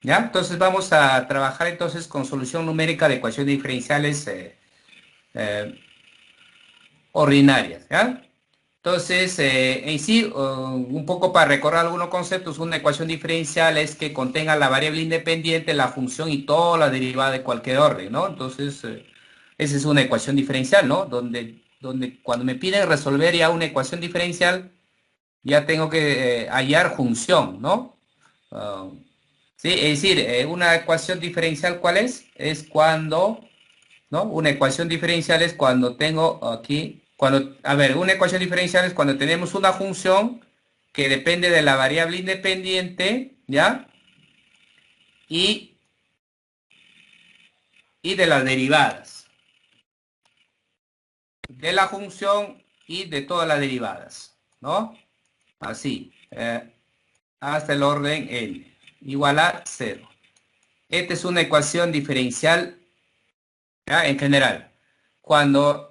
¿Ya? Entonces vamos a trabajar entonces con solución numérica de ecuaciones diferenciales eh, ordinarias, ¿ya? Entonces, en sí, un poco para recordar algunos conceptos, una ecuación diferencial es que contenga la variable independiente, la función y toda la derivada de cualquier orden, ¿no? Entonces, esa es una ecuación diferencial, ¿no? Donde cuando me piden resolver ya una ecuación diferencial, ya tengo que hallar función, ¿no? Ah, sí, es decir, una ecuación diferencial, ¿cuál es? Es cuando, ¿no? Una ecuación diferencial es cuando tengo aquí, cuando, a ver, una ecuación diferencial es cuando tenemos una función que depende de la variable independiente, ¿ya? Y, y de las derivadas, de la función y de todas las derivadas, ¿no? Así, hasta el orden n, igual a cero. Esta es una ecuación diferencial, ¿ya? En general. Cuando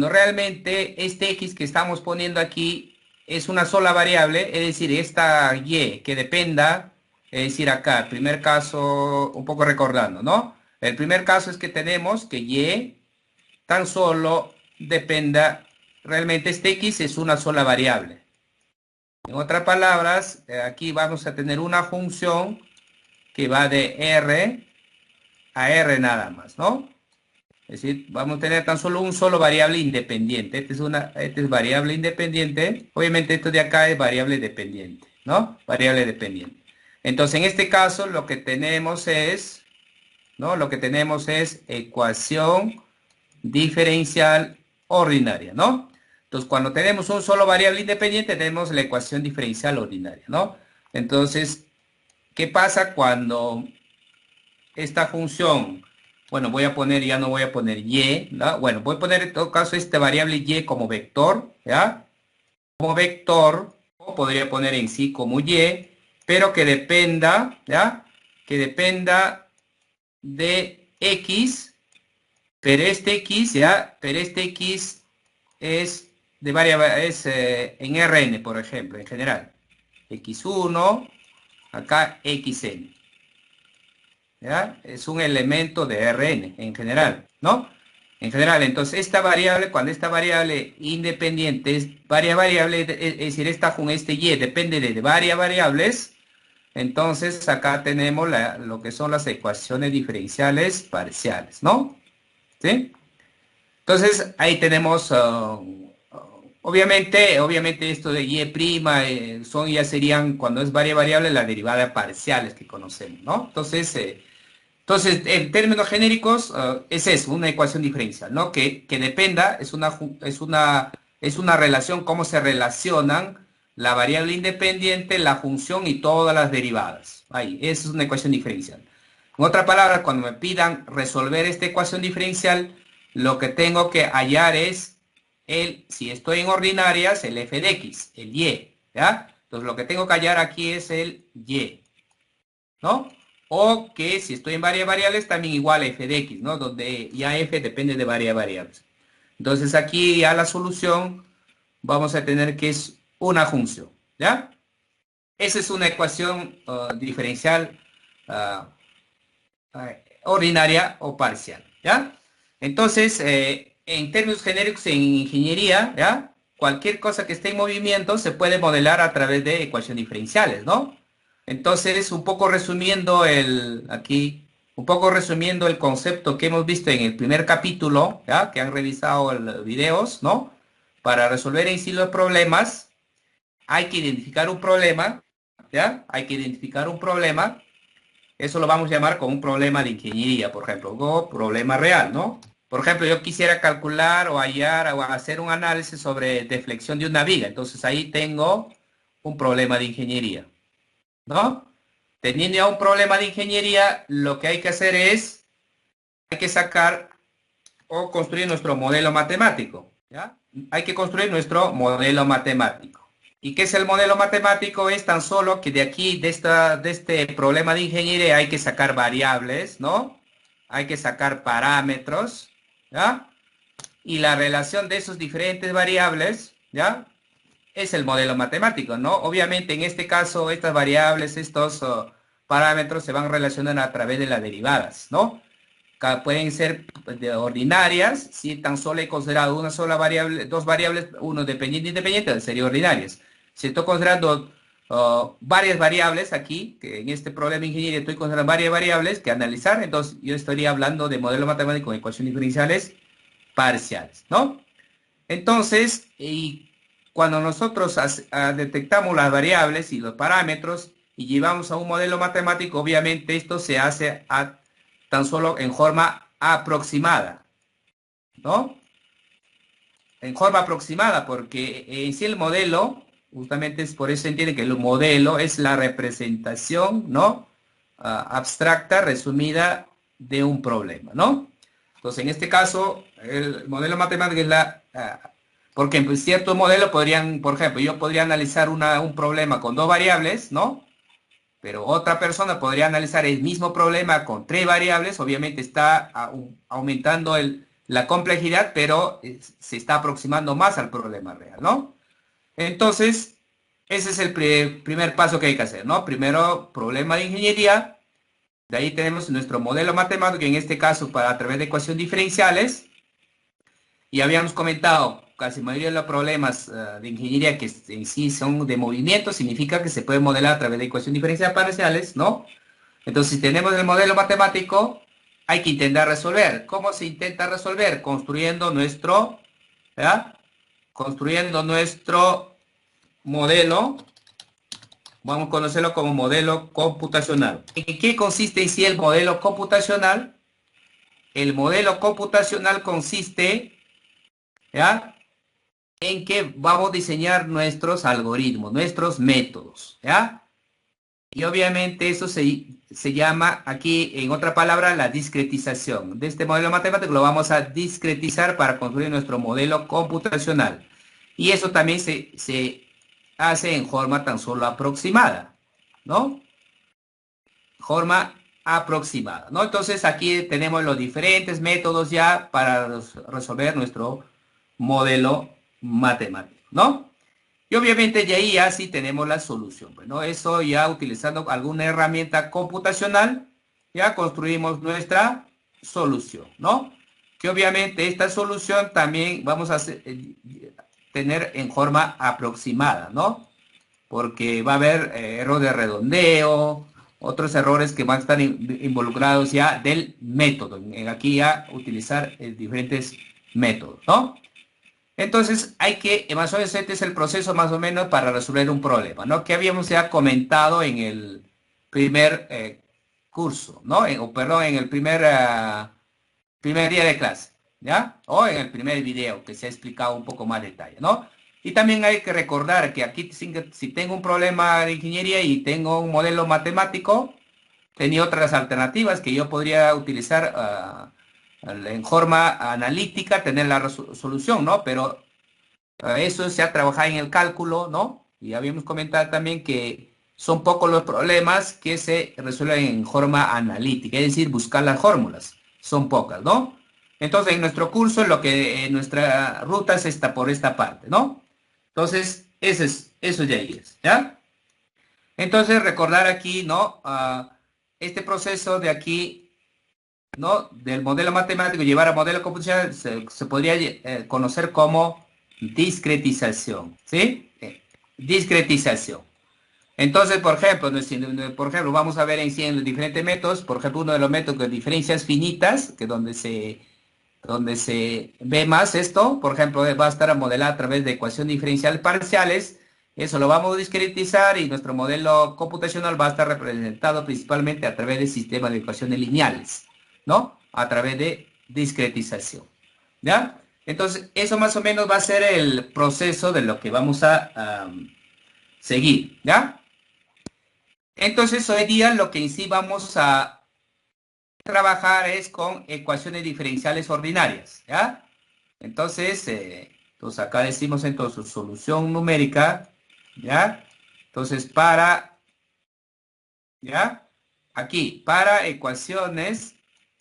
realmente este x que estamos poniendo aquí es una sola variable, es decir, esta y que dependa, es decir, acá, el primer caso, un poco recordando, ¿no? El primer caso es que tenemos que y tan solo dependa, realmente este x es una sola variable. En otras palabras, aquí vamos a tener una función que va de r a r nada más, ¿no? Es decir, vamos a tener tan solo un solo variable independiente. Esta es variable independiente. Obviamente esto de acá es variable dependiente, ¿no? Variable dependiente. Entonces, en este caso, lo que tenemos es, ¿no? Lo que tenemos es ecuación diferencial ordinaria, ¿no? Entonces, cuando tenemos un solo variable independiente, tenemos la ecuación diferencial ordinaria, ¿no? Entonces, ¿qué pasa cuando esta función, bueno, voy a poner, ya no voy a poner y, ¿no? Bueno, voy a poner en todo caso esta variable y como vector, ¿ya? Como vector, o podría poner en sí como y, pero que dependa, ¿ya? Que dependa de x, pero este x, ¿ya? Pero este x es de varias, es en Rn, por ejemplo, en general. X1, acá xn. ¿Ya? Es un elemento de Rn en general, ¿no? En general, entonces esta variable, cuando esta variable independiente es varias variables, es decir, esta con este y depende de varias variables, entonces acá tenemos lo que son las ecuaciones diferenciales parciales, ¿no? ¿Sí? Entonces ahí tenemos, obviamente esto de y prima, son ya serían, cuando es varias variables, las derivadas parciales que conocemos, ¿no? Entonces, en términos genéricos, es eso, una ecuación diferencial, ¿no? Que dependa, es una relación, cómo se relacionan la variable independiente, la función y todas las derivadas. Ahí, esa es una ecuación diferencial. En otras palabras, cuando me pidan resolver esta ecuación diferencial, lo que tengo que hallar es si estoy en ordinarias, el f de x, el y, ¿ya? Entonces, lo que tengo que hallar aquí es el y, ¿no? O que si estoy en varias variables, también igual a f de x, ¿no? Donde ya f depende de varias variables. Entonces aquí ya la solución vamos a tener que es una función, ¿ya? Esa es una ecuación diferencial uh, ordinaria o parcial, ¿ya? Entonces, en términos genéricos en ingeniería, ¿ya? Cualquier cosa que esté en movimiento se puede modelar a través de ecuaciones diferenciales, ¿no? Entonces, un poco resumiendo el concepto que hemos visto en el primer capítulo, ¿ya? Que han revisado los videos, ¿no? Para resolver en sí los problemas, hay que identificar un problema, ¿ya? Hay que identificar un problema. Eso lo vamos a llamar como un problema de ingeniería, por ejemplo, o problema real, ¿no? Por ejemplo, yo quisiera calcular o hallar o hacer un análisis sobre deflexión de una viga. Entonces ahí tengo un problema de ingeniería, ¿no? Teniendo ya un problema de ingeniería, lo que hay que hacer es, hay que sacar o construir nuestro modelo matemático, ¿ya? Hay que construir nuestro modelo matemático. ¿Y qué es el modelo matemático? Es tan solo que de aquí, de este problema de ingeniería, hay que sacar variables, ¿no? Hay que sacar parámetros, ¿ya? Y la relación de esos diferentes variables, ¿ya? Es el modelo matemático, ¿no? Obviamente en este caso, estas variables, parámetros se van a relacionar a través de las derivadas, ¿no? Pueden ser ordinarias, si tan solo he considerado una sola variable, dos variables, uno dependiente e independiente, serían ordinarias. Si estoy considerando varias variables aquí, que en este problema de ingeniería estoy considerando varias variables que analizar, entonces yo estaría hablando de modelo matemático con ecuaciones diferenciales parciales, ¿no? Entonces, y cuando nosotros detectamos las variables y los parámetros y llevamos a un modelo matemático, obviamente esto se hace tan solo en forma aproximada, ¿no? En forma aproximada, porque en sí el modelo, justamente es por eso se entiende que el modelo es la representación, ¿no? Abstracta, resumida de un problema, ¿no? Entonces, en este caso, el modelo matemático es porque en cierto modelo podrían, por ejemplo, yo podría analizar un problema con dos variables, ¿no? Pero otra persona podría analizar el mismo problema con tres variables, obviamente está aumentando la complejidad, pero se está aproximando más al problema real, ¿no? Entonces, ese es el primer paso que hay que hacer, ¿no? Primero, problema de ingeniería, de ahí tenemos nuestro modelo matemático, en este caso a través de ecuaciones diferenciales, y habíamos comentado, casi la mayoría de los problemas de ingeniería que en sí son de movimiento, significa que se puede modelar a través de ecuaciones diferenciales parciales, ¿no? Entonces, si tenemos el modelo matemático, hay que intentar resolver. ¿Cómo se intenta resolver? Construyendo ¿verdad? Construyendo nuestro modelo, vamos a conocerlo como modelo computacional. ¿En qué consiste en sí el modelo computacional? El modelo computacional consiste, ¿ya? En que vamos a diseñar nuestros algoritmos, nuestros métodos, ¿ya? Y obviamente eso se llama aquí, en otra palabra, la discretización. De este modelo matemático lo vamos a discretizar para construir nuestro modelo computacional. Y eso también se hace en forma tan solo aproximada, ¿no? Forma aproximada, ¿no? Entonces aquí tenemos los diferentes métodos ya para resolver nuestro modelo matemático, ¿no? Y obviamente de ahí ya sí tenemos la solución, pues, ¿no? Eso ya utilizando alguna herramienta computacional, ya construimos nuestra solución, ¿no? Que obviamente esta solución también vamos a tener en forma aproximada, ¿no? Porque va a haber error de redondeo, otros errores que van a estar involucrados ya del método. Aquí ya utilizar diferentes métodos, ¿no? Entonces hay que, más o menos este es el proceso más o menos para resolver un problema, ¿no? Que habíamos ya comentado en el primer curso, ¿no? O perdón, en el primer día de clase, ¿ya? O en el primer video que se ha explicado un poco más detalle, ¿no? Y también hay que recordar que aquí si tengo un problema de ingeniería y tengo un modelo matemático, tenía otras alternativas que yo podría utilizar en forma analítica, tener la solución, ¿no? Pero eso se ha trabajado en el cálculo, ¿no? Y habíamos comentado también que son pocos los problemas que se resuelven en forma analítica, es decir, buscar las fórmulas. Son pocas, ¿no? Entonces, en nuestro curso, nuestra ruta es por esta parte, ¿no? Entonces, eso ya es, ¿ya? Entonces, recordar aquí, ¿no? Este proceso de aquí, ¿no? Del modelo matemático, llevar a modelo computacional, se podría conocer como discretización, ¿sí? Discretización. Entonces, por ejemplo, vamos a ver en los diferentes métodos, por ejemplo, uno de los métodos de diferencias finitas, que donde se ve más esto, por ejemplo, va a estar modelado a través de ecuaciones diferenciales parciales, eso lo vamos a discretizar y nuestro modelo computacional va a estar representado principalmente a través de sistemas de ecuaciones lineales, ¿no? A través de discretización, ¿ya? Entonces, eso más o menos va a ser el proceso de lo que vamos a seguir, ¿ya? Entonces, hoy día lo que en sí vamos a trabajar es con ecuaciones diferenciales ordinarias, ¿ya? Entonces, acá decimos entonces solución numérica, ¿ya? Entonces, ¿ya? Aquí, para ecuaciones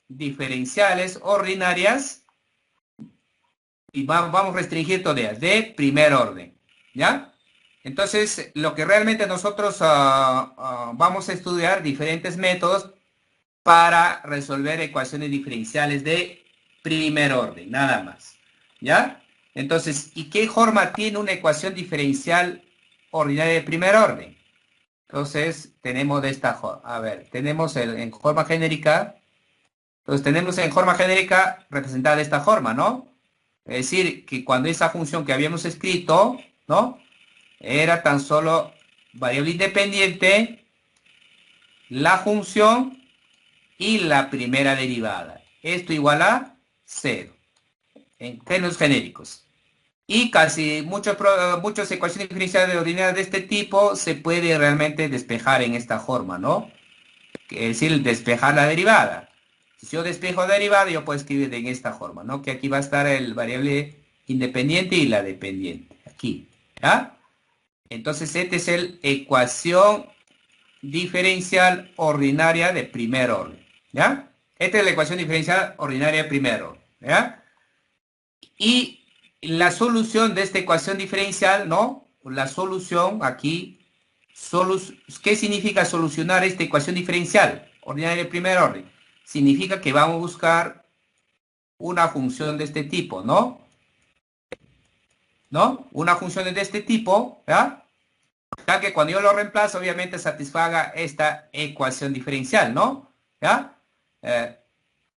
diferenciales ordinarias, y vamos a restringir todas de primer orden, ¿ya? Entonces, lo que realmente nosotros vamos a estudiar diferentes métodos para resolver ecuaciones diferenciales de primer orden, nada más. ¿Ya? Entonces, ¿y qué forma tiene una ecuación diferencial ordinaria de primer orden? Entonces, tenemos de esta forma. A ver, tenemos en forma genérica. Entonces, tenemos en forma genérica representada de esta forma, ¿no? Es decir, que cuando esa función que habíamos escrito, ¿no? Era tan solo variable independiente, la función y la primera derivada. Esto igual a cero, en términos genéricos. Y casi muchas ecuaciones diferenciales ordinarias de este tipo se puede realmente despejar en esta forma, ¿no? Es decir, despejar la derivada. Si yo despejo la derivada, yo puedo escribir en esta forma, ¿no? Que aquí va a estar el variable independiente y la dependiente. Aquí, ¿ya? Entonces, esta es la ecuación diferencial ordinaria de primer orden, ¿ya? Esta es la ecuación diferencial ordinaria de primer orden, ¿ya? Y la solución de esta ecuación diferencial, ¿no? La solución aquí, ¿qué significa solucionar esta ecuación diferencial ordinaria de primer orden? Significa que vamos a buscar una función de este tipo, ¿no? ¿No? Una función de este tipo, ¿ya? Ya que cuando yo lo reemplazo, obviamente satisfaga esta ecuación diferencial, ¿no? ¿Ya? Eh,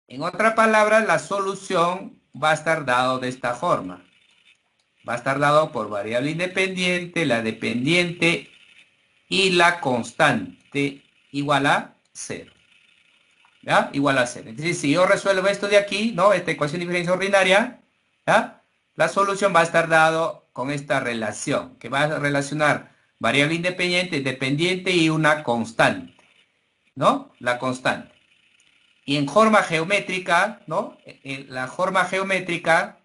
en otras palabras, la solución va a estar dado de esta forma. Va a estar dado por variable independiente, la dependiente y la constante igual a cero. ¿Ya? Igual a cero. Entonces, si yo resuelvo esto de aquí, ¿no? Esta ecuación de diferencia ordinaria, ¿ya? La solución va a estar dado con esta relación, que va a relacionar variable independiente, dependiente y una constante, ¿no? La constante. Y en forma geométrica, ¿no? En la forma geométrica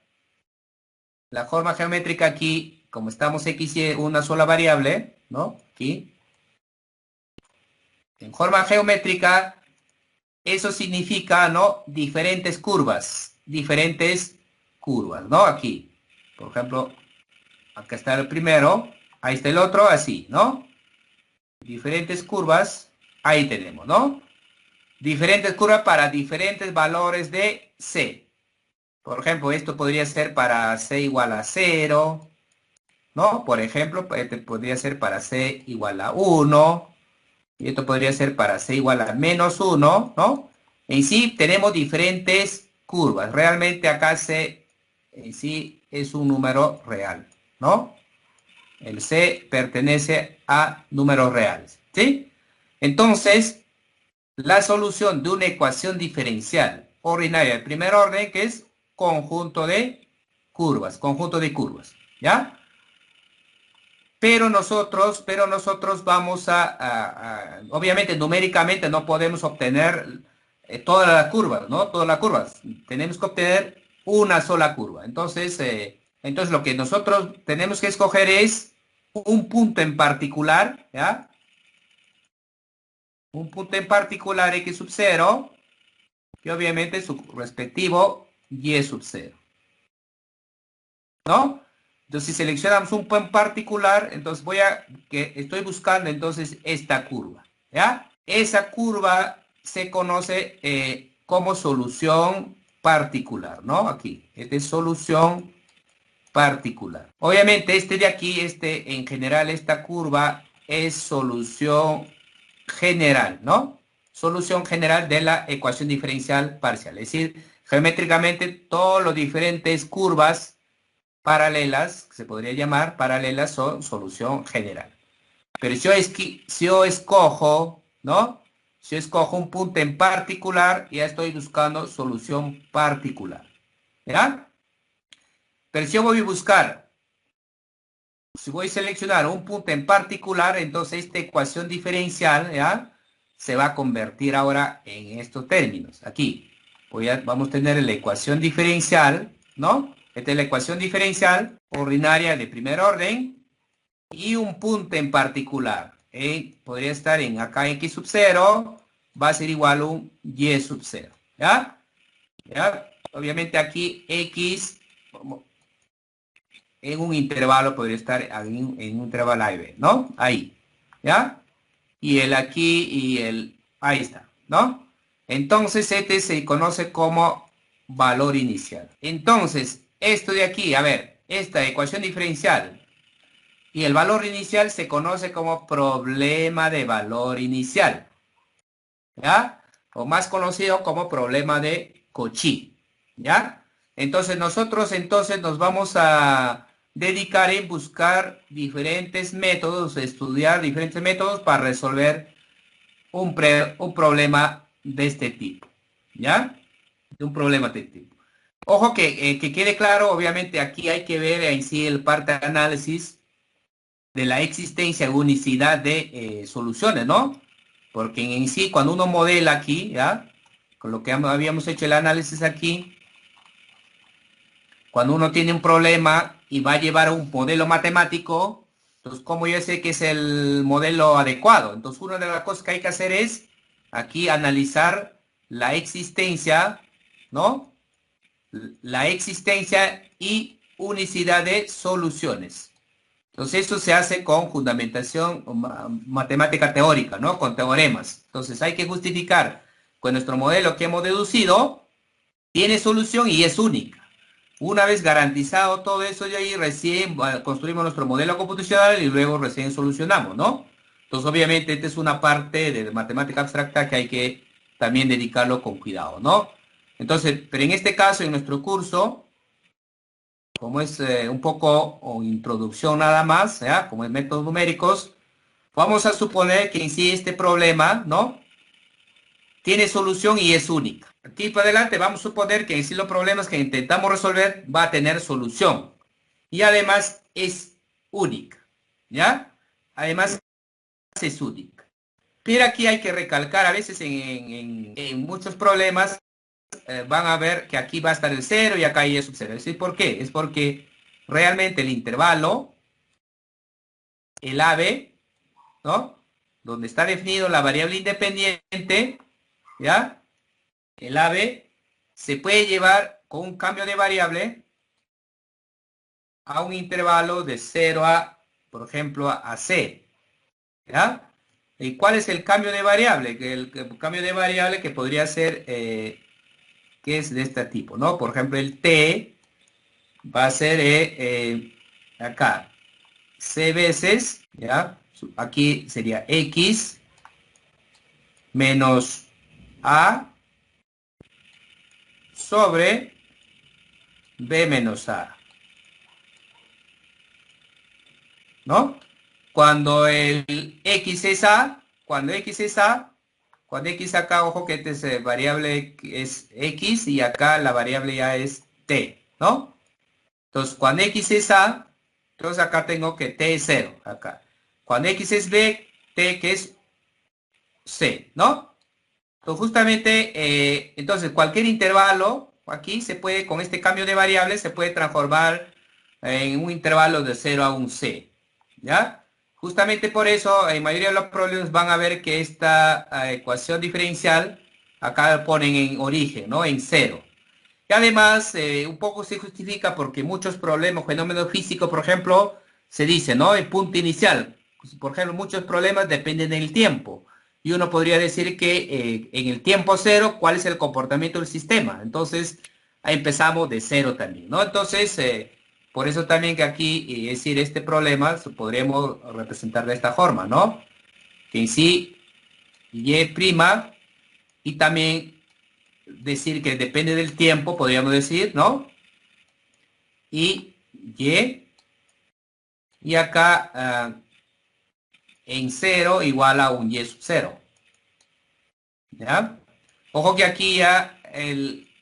aquí, como estamos x y una sola variable, ¿no? Aquí, en forma geométrica, eso significa, ¿no? Diferentes curvas, ¿no? Aquí, por ejemplo, acá está el primero, ahí está el otro, así, ¿no? Diferentes curvas, ahí tenemos, ¿no? Diferentes curvas para diferentes valores de C. Por ejemplo, esto podría ser para C igual a 0, ¿no? Por ejemplo, este podría ser para C igual a 1, y esto podría ser para C igual a menos 1, ¿no? En sí tenemos diferentes curvas. Realmente acá C en sí es un número real, ¿no? El C pertenece a números reales, ¿sí? Entonces, la solución de una ecuación diferencial ordinaria de primer orden, que es conjunto de curvas, ¿ya? Pero nosotros vamos obviamente numéricamente no podemos obtener todas las curvas, ¿no? Todas las curvas. Tenemos que obtener una sola curva. Entonces lo que nosotros tenemos que escoger es un punto en particular, ¿ya? Un punto en particular x sub 0, que obviamente es su respectivo y sub 0, ¿no? Entonces, si seleccionamos un punto en particular, entonces estoy buscando entonces esta curva, ¿ya? Esa curva se conoce como solución particular, ¿no? Aquí, esta es solución particular. Obviamente, este de aquí, en general, esta curva es solución general, ¿no? Solución general de la ecuación diferencial parcial. Es decir, geométricamente, todas las diferentes curvas paralelas, que se podría llamar paralelas, son solución general. Pero si yo escojo, ¿no? Si yo escojo un punto en particular, ya estoy buscando solución particular. ¿Ya? Pero si yo voy a buscar, si voy a seleccionar un punto en particular, entonces esta ecuación diferencial, ¿ya? Se va a convertir ahora en estos términos. Aquí, vamos a tener la ecuación diferencial, ¿no? Esta es la ecuación diferencial ordinaria de primer orden y un punto en particular. Podría estar en acá x sub 0, va a ser igual a un y sub 0. ¿Ya? ¿Ya? Obviamente aquí x, en un intervalo, podría estar en un intervalo A y B, ¿no? Ahí, ¿ya? Y el aquí y el, ahí está, ¿no? Entonces, este se conoce como valor inicial. Entonces, esto de aquí, a ver, esta ecuación diferencial y el valor inicial se conoce como problema de valor inicial, ¿ya? O más conocido como problema de Cauchy, ¿ya? Entonces nosotros entonces nos vamos a dedicar en buscar diferentes métodos, estudiar diferentes métodos para resolver un problema de este tipo, ¿ya? De un problema de este tipo. Ojo que quede claro, obviamente aquí hay que ver en sí el parte de análisis de la existencia de unicidad de soluciones, ¿no? Porque en sí, cuando uno modela aquí, ¿ya? Con lo que habíamos hecho el análisis aquí, cuando uno tiene un problema y va a llevar a un modelo matemático, entonces, ¿cómo yo sé que es el modelo adecuado? Entonces, una de las cosas que hay que hacer es aquí analizar la existencia, ¿no? La existencia y unicidad de soluciones. Entonces, eso se hace con fundamentación matemática teórica, ¿no? Con teoremas. Entonces, hay que justificar que nuestro modelo que hemos deducido tiene solución y es única. Una vez garantizado todo eso, de ahí recién construimos nuestro modelo computacional y luego recién solucionamos, ¿no? Entonces, obviamente, esta es una parte de matemática abstracta que hay que también dedicarlo con cuidado, ¿no? Entonces, pero en este caso, en nuestro curso, como es un poco o introducción nada más, ¿ya? Como es métodos numéricos, vamos a suponer que en sí este problema, ¿no? Tiene solución y es única. Aquí para adelante vamos a suponer que en sí los problemas que intentamos resolver va a tener solución. Y además es única, ¿ya? Además es única. Pero aquí hay que recalcar, a veces en muchos problemas van a ver que aquí va a estar el cero y acá hay sub cero. ¿Por qué? Es porque realmente el intervalo, el AB, ¿no? Donde está definido la variable independiente, ¿ya? El AB se puede llevar con un cambio de variable a un intervalo de 0 a, por ejemplo, a C, ¿ya? ¿Y cuál es el cambio de variable? El cambio de variable que podría ser, que es de este tipo, ¿no? Por ejemplo, el T va a ser acá, C veces, ¿ya? Aquí sería X menos A sobre B menos A, ¿no? Cuando el X es A, cuando X es A, cuando X acá, ojo que esta es variable que es X y acá la variable ya es T, ¿no? Entonces, cuando X es A, entonces acá tengo que T es 0, acá. Cuando X es B, T que es C, ¿no? Entonces, justamente, entonces cualquier intervalo aquí se puede, con este cambio de variable, se puede transformar en un intervalo de 0 a un C, ¿ya? Justamente por eso, en mayoría de los problemas van a ver que esta ecuación diferencial, acá la ponen en origen, ¿no? En 0. Y además, un poco se justifica porque muchos problemas, fenómenos físicos, por ejemplo, se dice, ¿no? El punto inicial. Por ejemplo, muchos problemas dependen del tiempo. Y uno podría decir que en el tiempo cero, ¿cuál es el comportamiento del sistema? Entonces, ahí empezamos de cero también, ¿no? Entonces, por eso también que aquí, es decir, este problema podríamos representar de esta forma, ¿no? Que en sí, y' y también decir que depende del tiempo, podríamos decir, ¿no? Y y acá en cero igual a un y sub cero, ¿ya? Ojo que aquí ya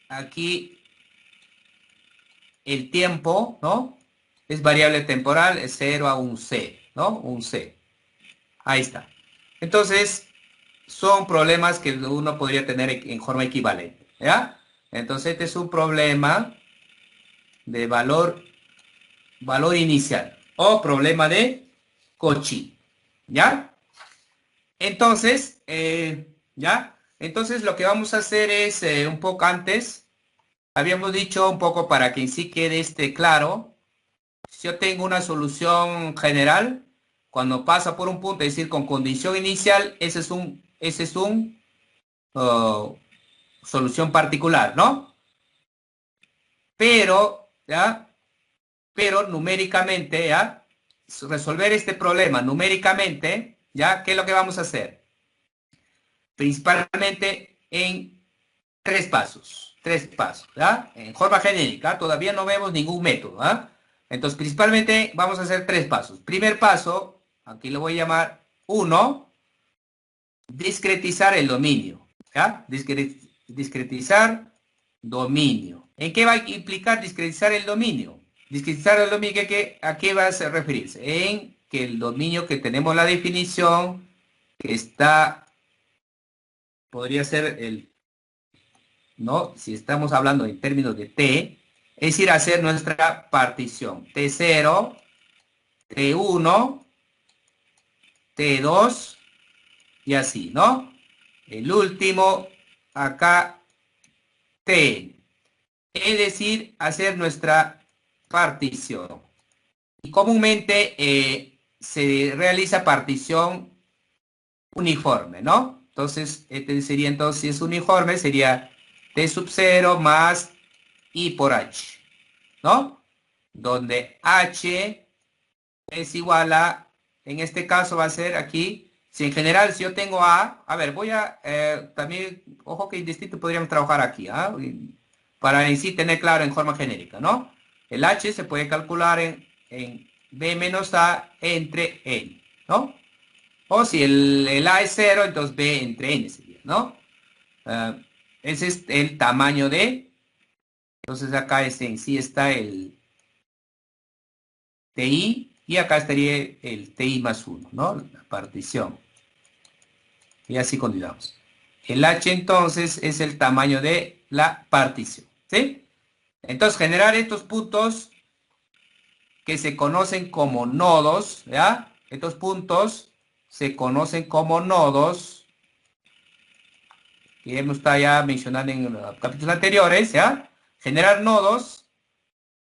aquí el tiempo, ¿no? Es variable temporal, es 0 a un c, ¿no? Un c. Ahí está. Entonces, son problemas que uno podría tener en forma equivalente, ¿ya? Entonces, este es un problema de valor inicial o problema de Cauchy, ¿ya? Entonces, ¿ya? Entonces lo que vamos a hacer es un poco antes, habíamos dicho un poco para que en sí quede claro, si yo tengo una solución general, cuando pasa por un punto, es decir, con condición inicial, ese es un solución particular, ¿no? Pero, ¿ya? Pero numéricamente, ¿ya? Resolver este problema numéricamente, ¿ya? ¿Qué es lo que vamos a hacer? Principalmente en tres pasos, ¿ya? En forma genérica, todavía no vemos ningún método, ¿ah? Entonces, principalmente vamos a hacer tres pasos. Primer paso, aquí lo voy a llamar uno, discretizar el dominio, ¿ya? Discretizar dominio. ¿En qué va a implicar discretizar el dominio? Discretizar el dominio, ¿a qué va a referirse? En que el dominio que tenemos la definición, que está, podría ser el, ¿no? Si estamos hablando en términos de T, es ir a hacer nuestra partición. T0, T1, T2 y así, ¿no? El último, acá, T. Es decir, hacer nuestra partición. Y comúnmente se realiza partición uniforme, ¿no? Entonces, este sería entonces, si es uniforme, sería T sub 0 más I por H, ¿no? Donde H es igual a, en este caso va a ser aquí, si en general, si yo tengo a ver, voy a, también, ojo que indistinto podríamos trabajar aquí, ¿ah? Para en sí tener claro en forma genérica, ¿no? El H se puede calcular en B menos A entre N, ¿no? O si el A es 0, entonces B entre N sería, ¿no? Ah, ese es el tamaño de, entonces acá en sí está el TI y acá estaría el TI más 1, ¿no? La partición. Y así continuamos. El H entonces es el tamaño de la partición, ¿sí? Entonces generar estos puntos que se conocen como nodos, ¿ya? Estos puntos se conocen como nodos, que hemos estado ya mencionando en los capítulos anteriores, ¿ya? Generar nodos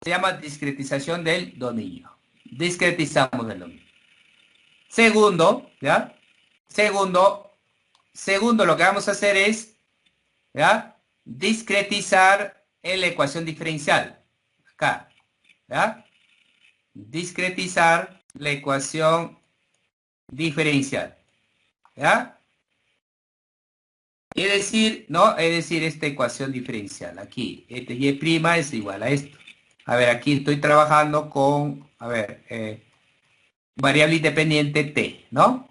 se llama discretización del dominio. Discretizamos el dominio. Segundo, ¿ya? Segundo, lo que vamos a hacer es, ¿ya? Discretizar en la ecuación diferencial. Acá, ¿ya? Discretizar la ecuación diferencial, ¿ya? Es decir, ¿no? Es decir, esta ecuación diferencial aquí, este y' es igual a esto. A ver, aquí estoy trabajando con, a ver, variable independiente t, ¿no?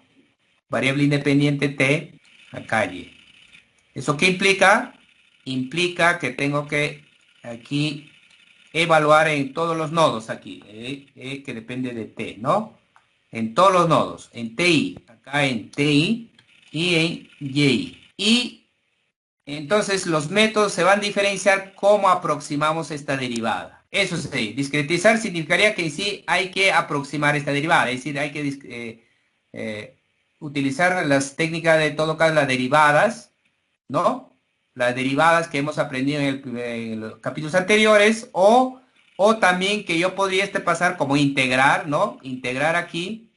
Variable independiente t, acá y. ¿Eso qué implica? Implica que tengo que aquí evaluar en todos los nodos aquí, que depende de t, ¿no? En todos los nodos, en TI, acá en TI y en YI. Y entonces los métodos se van a diferenciar cómo aproximamos esta derivada. Eso sí, discretizar significaría que en sí hay que aproximar esta derivada, es decir, hay que utilizar las técnicas de todo caso, las derivadas, ¿no? Las derivadas que hemos aprendido en los capítulos anteriores, o también que yo podría pasar como integrar, ¿no? Integrar aquí.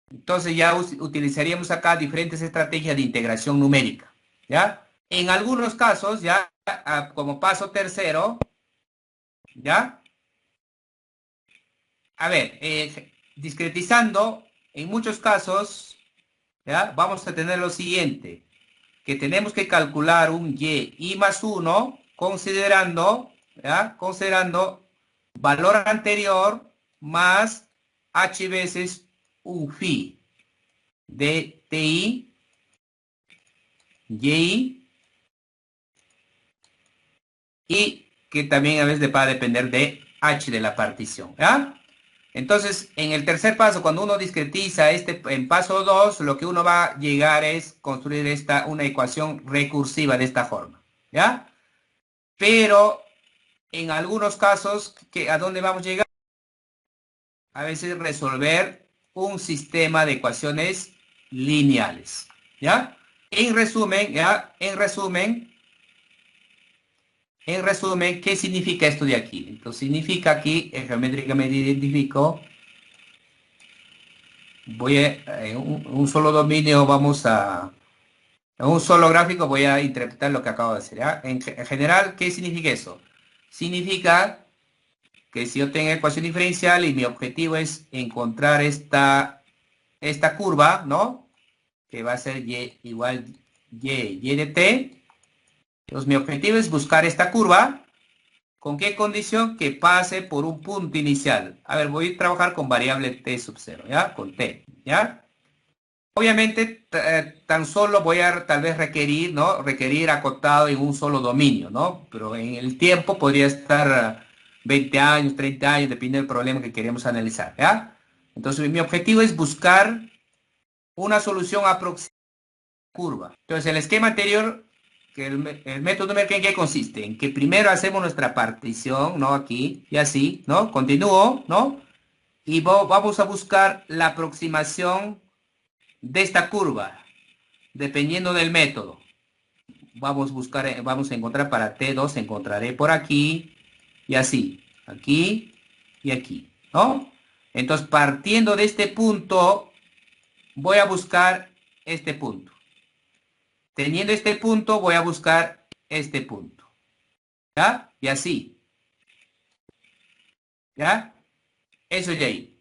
Entonces ya utilizaríamos acá diferentes estrategias de integración numérica, ¿ya? En algunos casos, ya como paso tercero, ¿ya? A ver, discretizando, en muchos casos, ¿ya? Vamos a tener lo siguiente, que tenemos que calcular un y más 1 considerando, ¿ya? Considerando valor anterior más h veces un phi de ti, y que también a veces va a depender de h de la partición, ¿ya? Entonces, en el tercer paso, cuando uno discretiza en paso 2, lo que uno va a llegar es construir una ecuación recursiva de esta forma, ¿ya? Pero en algunos casos, ¿a dónde vamos a llegar? A veces resolver un sistema de ecuaciones lineales, ¿ya? En resumen, ¿ya? En resumen, En resumen, ¿qué significa esto de aquí? Entonces significa aquí, geométricamente identifico, voy a, en un solo dominio vamos a, en un solo gráfico voy a interpretar lo que acabo de hacer, ¿ya? En general, ¿qué significa eso? Significa que si yo tengo ecuación diferencial y mi objetivo es encontrar esta curva, ¿no? Que va a ser y igual y de t. Entonces mi objetivo es buscar esta curva. ¿Con qué condición? Que pase por un punto inicial. A ver, voy a trabajar con variable t sub 0, ¿ya? Con t, ¿ya? Obviamente, tan solo voy a tal vez requerir, ¿no? Requerir acotado en un solo dominio, ¿no? Pero en el tiempo podría estar 20 años, 30 años, depende del problema que queremos analizar, ¿ya? Entonces, mi objetivo es buscar una solución aproximada curva. Entonces, el esquema anterior, que el método numérico, ¿en qué consiste? En que primero hacemos nuestra partición, ¿no? Aquí, y así, ¿no? Continúo, ¿no? Y vamos a buscar la aproximación de esta curva, dependiendo del método. Vamos a buscar, vamos a encontrar para T2, encontraré por aquí, y así, aquí y aquí, ¿no? Entonces, partiendo de este punto, voy a buscar este punto. Teniendo este punto, voy a buscar este punto. ¿Ya? Y así. ¿Ya? Eso ya ahí.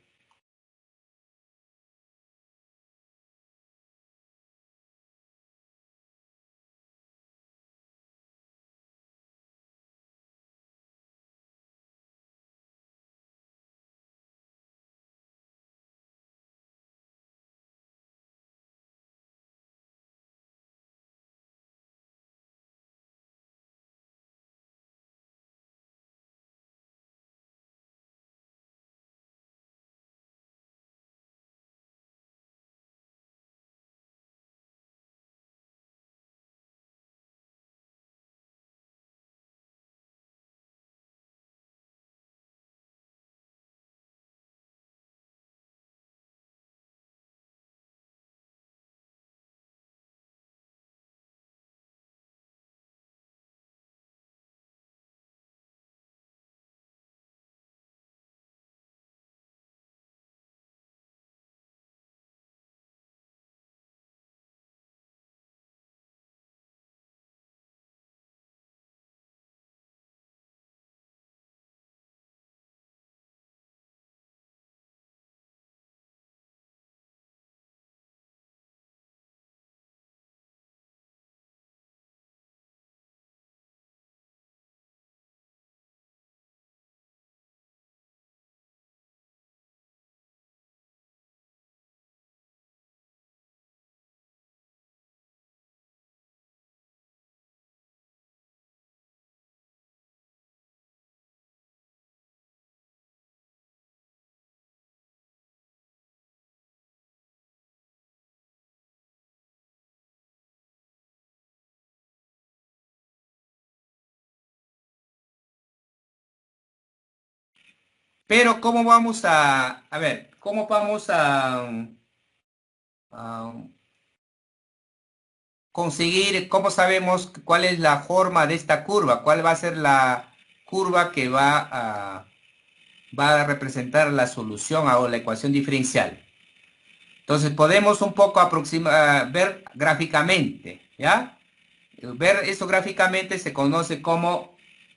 Pero, ¿cómo vamos a ver, cómo vamos a conseguir, cómo sabemos cuál es la forma de esta curva? ¿Cuál va a ser la curva que va a representar la solución o la ecuación diferencial? Entonces, podemos un poco aproximar, ver gráficamente, ¿ya? Ver esto gráficamente se conoce como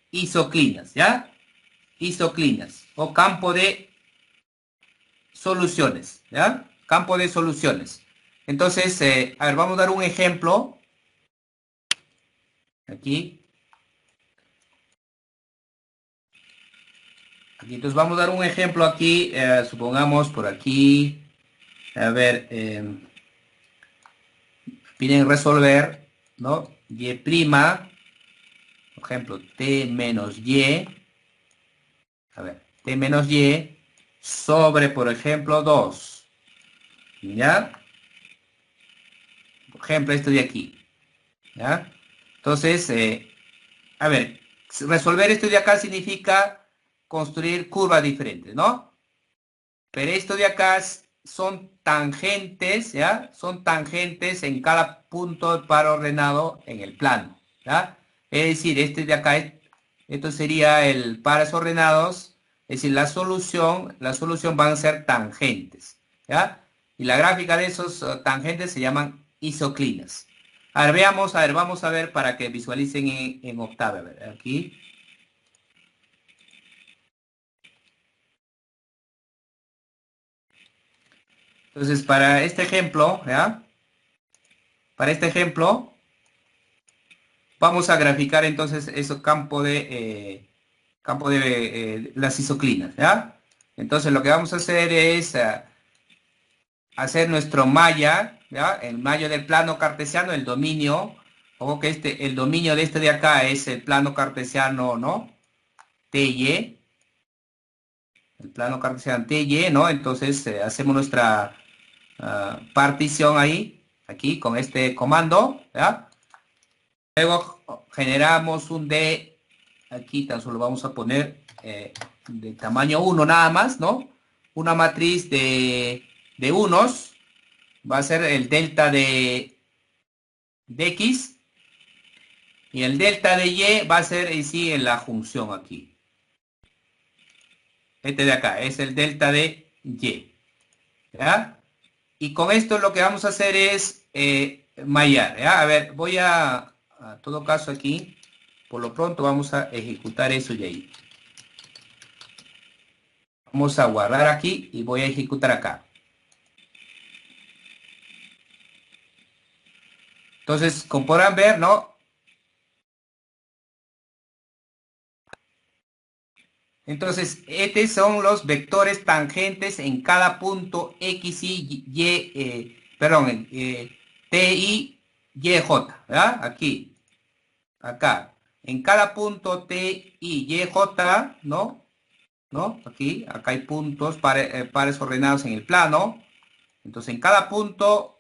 isoclinas, ¿ya? Isoclinas o campo de soluciones, ¿ya? Campo de soluciones. Entonces, a ver, vamos a dar un ejemplo. Aquí. Aquí, entonces vamos a dar un ejemplo aquí. Supongamos por aquí. A ver, piden resolver, ¿no? Y', por ejemplo, t menos y. A ver, t menos y sobre, por ejemplo, 2. ¿Ya? Por ejemplo, esto de aquí. ¿Ya? Entonces, a ver, resolver esto de acá significa construir curvas diferentes, ¿no? Pero esto de acá son tangentes, ¿ya? Son tangentes en cada punto para ordenado en el plano, ¿ya? Es decir, este de acá Esto sería el pares ordenados, es decir, la solución van a ser tangentes, ¿ya? Y la gráfica de esos tangentes se llaman isoclinas. A ver, veamos, a ver, vamos a ver para que visualicen en Octave. A ver, aquí. Entonces, para este ejemplo, ¿ya? Para este ejemplo, vamos a graficar entonces ese campo de las isoclinas, ¿ya? Entonces, lo que vamos a hacer es hacer nuestro malla, ¿ya? El malla del plano cartesiano, el dominio. Ojo que el dominio de este de acá es el plano cartesiano, ¿no? TY, el plano cartesiano TY, ¿no? Entonces, hacemos nuestra partición ahí, aquí, con este comando, ¿ya? Luego generamos un D, aquí tan solo vamos a poner de tamaño 1 nada más, ¿no? Una matriz de unos, va a ser el delta de X, y el delta de Y va a ser en sí en la junción aquí. Este de acá es el delta de Y, ¿ya? Y con esto lo que vamos a hacer es mallar, ¿ya? A ver, voy a todo caso aquí, por lo pronto vamos a ejecutar eso y ahí. Vamos a guardar aquí y voy a ejecutar acá. Entonces, como podrán ver, ¿no? Entonces, estos son los vectores tangentes en cada punto X, Y, perdón, T, I, Y, J, ¿verdad? Aquí, acá. En cada punto T, I, Y, J, ¿no? ¿No? Aquí, acá hay puntos, pares ordenados en el plano. Entonces, en cada punto,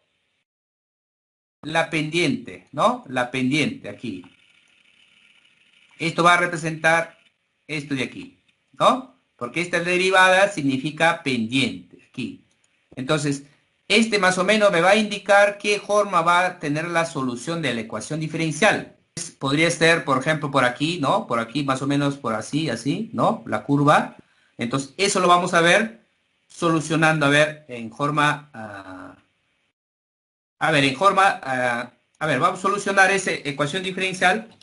la pendiente, ¿no? La pendiente aquí. Esto va a representar esto de aquí, ¿no? Porque esta derivada significa pendiente, aquí. Entonces, este más o menos me va a indicar qué forma va a tener la solución de la ecuación diferencial. Podría ser, por ejemplo, por aquí, ¿no? Por aquí, más o menos por así, así, ¿no? La curva. Entonces, eso lo vamos a ver solucionando, a ver, en forma... a ver, en forma... a ver, vamos a solucionar esa ecuación diferencial,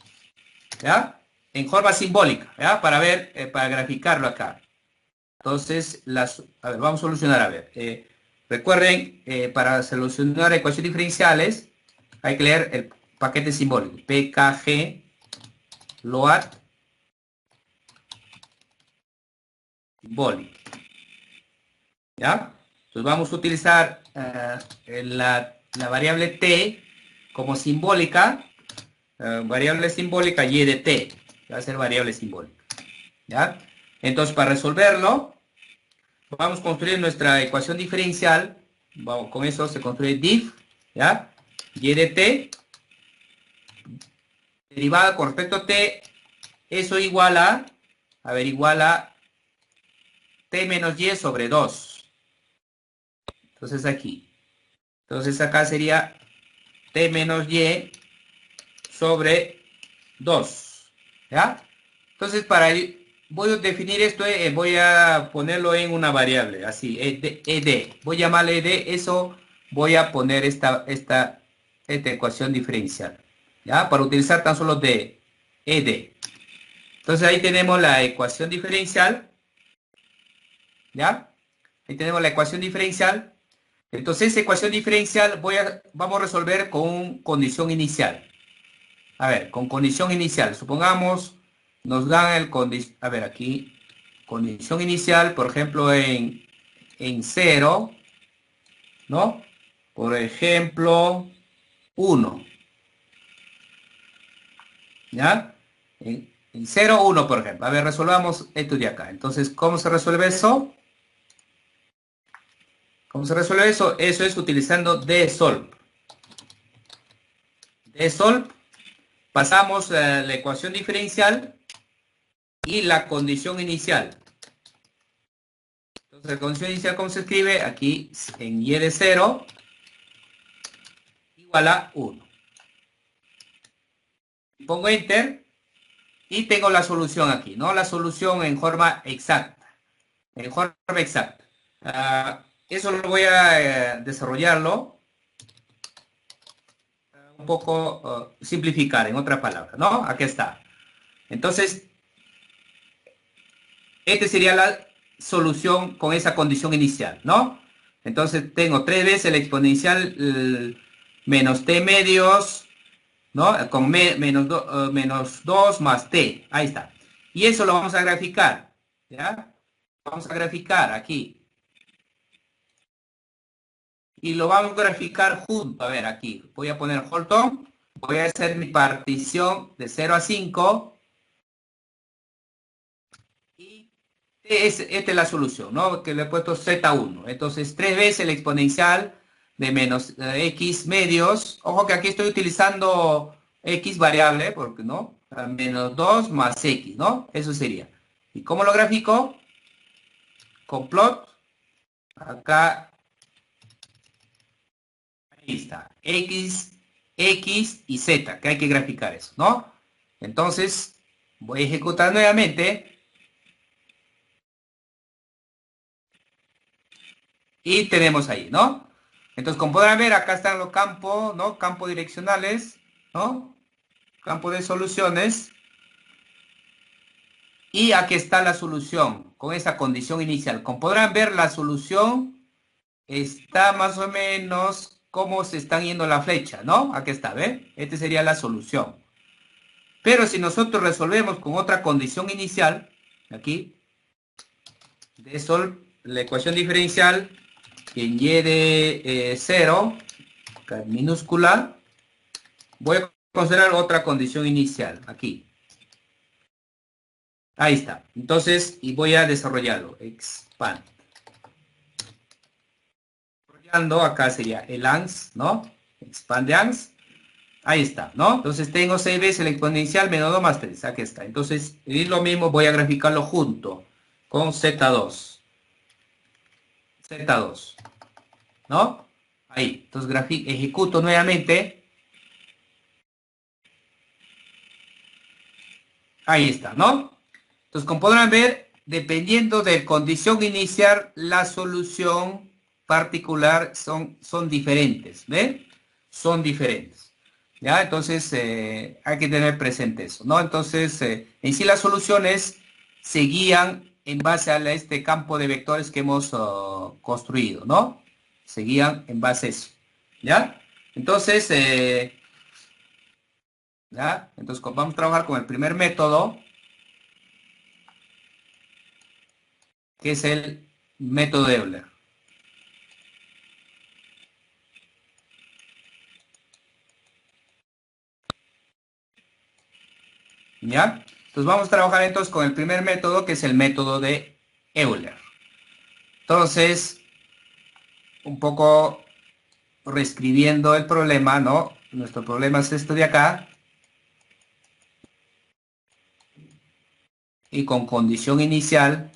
¿ya? En forma simbólica, ¿ya? Para ver, para graficarlo acá. Entonces, a ver, vamos a solucionar, a ver. Recuerden, para solucionar ecuaciones diferenciales, hay que leer el paquete simbólico. PKG, LOAT, simbólico. ¿Ya? Entonces vamos a utilizar la variable t como simbólica, variable simbólica y de t, va a ser variable simbólica. ¿Ya? Entonces, para resolverlo, vamos a construir nuestra ecuación diferencial. Vamos, con eso se construye diff, ¿ya? Y de t, derivada con respecto a t, eso igual a ver, igual a t menos y sobre 2. Entonces aquí. Entonces acá sería t menos y sobre 2. ¿Ya? Entonces voy a definir esto, voy a ponerlo en una variable, así, ed. Voy a llamarle ed, eso voy a poner esta ecuación diferencial, ¿ya? Para utilizar tan solo de ed. Entonces ahí tenemos la ecuación diferencial, ¿ya? Ahí tenemos la ecuación diferencial. Entonces esa ecuación diferencial vamos a resolver con condición inicial. A ver, con condición inicial, supongamos nos dan a ver aquí, condición inicial, por ejemplo, en 0, ¿no? Por ejemplo, 1, ¿ya? En 0, 1, por ejemplo. A ver, resolvamos esto de acá. Entonces, ¿cómo se resuelve eso? ¿Cómo se resuelve eso? Eso es utilizando DSolve. DSolve, pasamos la ecuación diferencial y la condición inicial. Entonces, la condición inicial, ¿cómo se escribe? Aquí en y de 0 igual a 1. Pongo Enter. Y tengo la solución aquí, ¿no? La solución en forma exacta. En forma exacta. Eso lo voy a desarrollarlo un poco, simplificar, en otras palabras, ¿no? Aquí está. Entonces, esta sería la solución con esa condición inicial, ¿no? Entonces, tengo 3 veces el exponencial menos t medios, ¿no? Con menos 2 más t. Ahí está. Y eso lo vamos a graficar, ¿ya? Vamos a graficar aquí. Y lo vamos a graficar junto. A ver, aquí. Voy a poner Holton. Voy a hacer mi partición de 0 a 5. Y esta es la solución, ¿no? Que le he puesto Z1. Entonces, 3 veces el exponencial de menos X medios. Ojo que aquí estoy utilizando X variable, porque no, menos 2 más X, ¿no? Eso sería. ¿Y cómo lo grafico? Con plot. Acá, ahí está. X y Z, que hay que graficar eso, ¿no? Entonces, voy a ejecutar nuevamente. Y tenemos ahí, ¿no? Entonces, como podrán ver, acá están los campos, ¿no? Campos direccionales, ¿no? Campo de soluciones. Y aquí está la solución con esa condición inicial. Como podrán ver, la solución está más o menos como se están yendo la flecha, ¿no? Aquí está, ¿ve? Esta sería la solución. Pero si nosotros resolvemos con otra condición inicial, aquí, de sol, la ecuación diferencial en y de 0, minúscula, voy a considerar otra condición inicial, aquí. Ahí está. Entonces, y voy a desarrollarlo. Expand. Desarrollando, acá sería el ANS, ¿no? Expand de ANS. Ahí está, ¿no? Entonces tengo 6 veces el exponencial menos 2 más 3. Aquí está. Entonces, y lo mismo voy a graficarlo junto con Z2. Z2, ¿no? Ahí. Entonces, ejecuto nuevamente. Ahí está, ¿no? Entonces, como podrán ver, dependiendo de condición inicial, la solución particular son diferentes, ¿ven? Son diferentes. ¿Ya? Entonces, hay que tener presente eso, ¿no? Entonces, en sí las soluciones se guían en base a este campo de vectores que hemos construido, ¿no? Se guían en base a eso, ¿ya? Entonces, ¿ya? Entonces, vamos a trabajar con el primer método, que es el método de Euler. ¿Ya? Entonces vamos a trabajar entonces con el primer método, que es el método de Euler. Entonces, un poco reescribiendo el problema, ¿no? Nuestro problema es esto de acá. Y con condición inicial,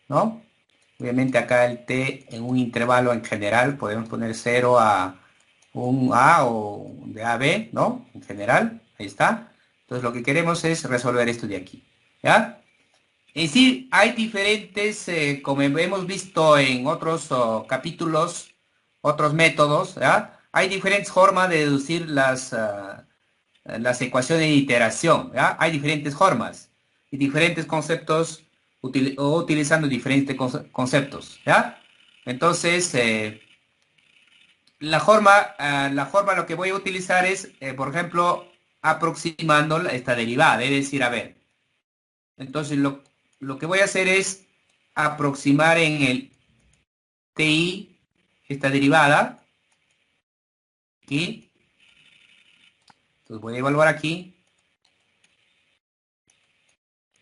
¿no? Obviamente acá el t en un intervalo en general, podemos poner 0 a un a o de a a b, ¿no? En general, ahí está. Entonces lo que queremos es resolver esto de aquí, ¿ya? Es decir, hay diferentes, como hemos visto en otros capítulos, otros métodos, ¿ya? Hay diferentes formas de deducir las ecuaciones de iteración, ¿ya? Hay diferentes formas y diferentes conceptos o utilizando diferentes conceptos, ¿ya? Entonces, la forma lo que voy a utilizar es, por ejemplo, aproximando esta derivada, es decir, a ver, entonces lo que voy a hacer es aproximar en el TI esta derivada, aquí, entonces voy a evaluar aquí,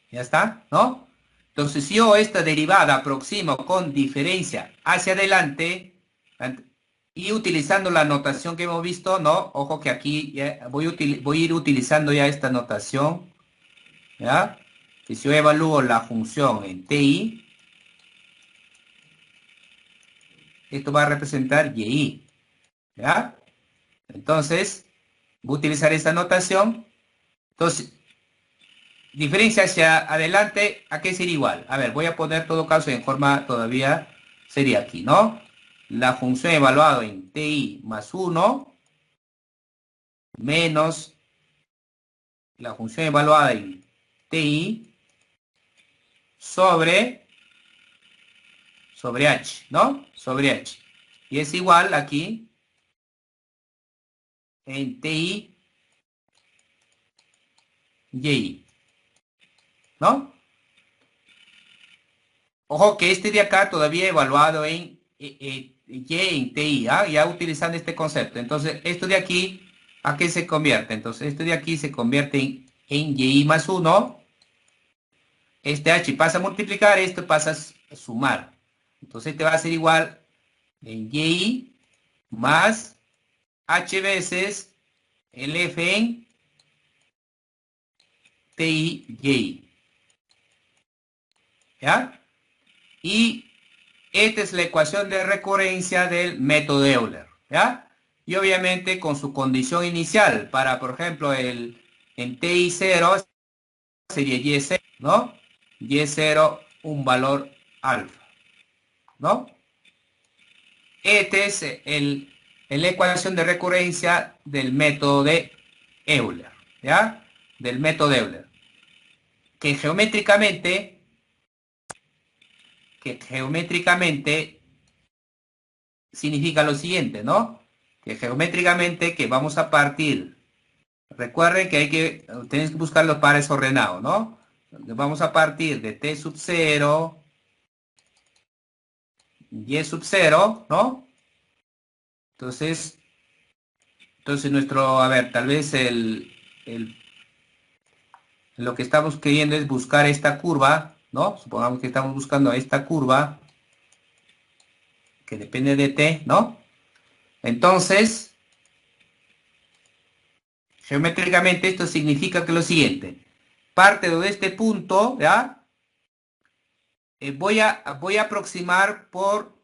ya está, ¿no? Entonces, si yo esta derivada aproximo con diferencia hacia adelante y utilizando la notación que hemos visto, ¿no? Ojo que aquí ya voy a ir utilizando ya esta notación, ¿ya? Que si yo evalúo la función en TI, esto va a representar YI, ¿ya? Entonces, voy a utilizar esta notación. Entonces, diferencia hacia adelante, ¿a qué sería igual? A ver, voy a poner todo caso en forma todavía, sería aquí, ¿no? La función evaluada en TI más 1 menos la función evaluada en TI sobre H, ¿no? Sobre H. Y es igual aquí en TI Y, ¿no? Ojo que este de acá todavía evaluado en Y en TI, ¿ah? Ya utilizando este concepto. Entonces, esto de aquí, ¿a qué se convierte? Entonces, esto de aquí se convierte en Y más 1. Este H pasa a multiplicar, esto pasa a sumar. Entonces, te va a ser igual en Y más H veces el F en TI Y. ¿Ya? Y esta es la ecuación de recurrencia del método Euler, ¿ya? Y obviamente con su condición inicial, para, por ejemplo, en TI0 sería Y0, ¿no? Y0, un valor alfa, ¿no? Este es la ecuación de recurrencia del método de Euler, ¿ya? Del método Euler, que geométricamente significa lo siguiente, ¿no? Que geométricamente que vamos a partir. Recuerden que tienes que buscar los pares ordenados, ¿no? Vamos a partir de t sub 0, y sub 0, ¿no? Entonces, a ver, tal vez lo que estamos queriendo es buscar esta curva, ¿no? Supongamos que estamos buscando esta curva que depende de t, ¿no? Entonces, geométricamente esto significa que lo siguiente, parte de este punto, ¿ya? Voy a aproximar por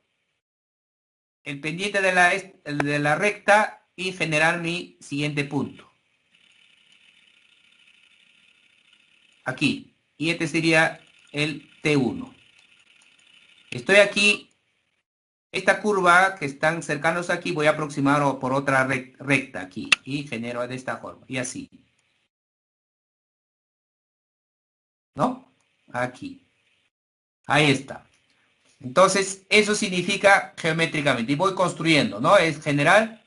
el pendiente de la recta y generar mi siguiente punto. Aquí. Y este sería el T1. Estoy aquí, esta curva que están cercanos aquí, voy a aproximar por otra recta aquí. Y genero de esta forma. Y así. ¿No? Aquí. Ahí está. Entonces, eso significa geométricamente. Y voy construyendo, ¿no? En general,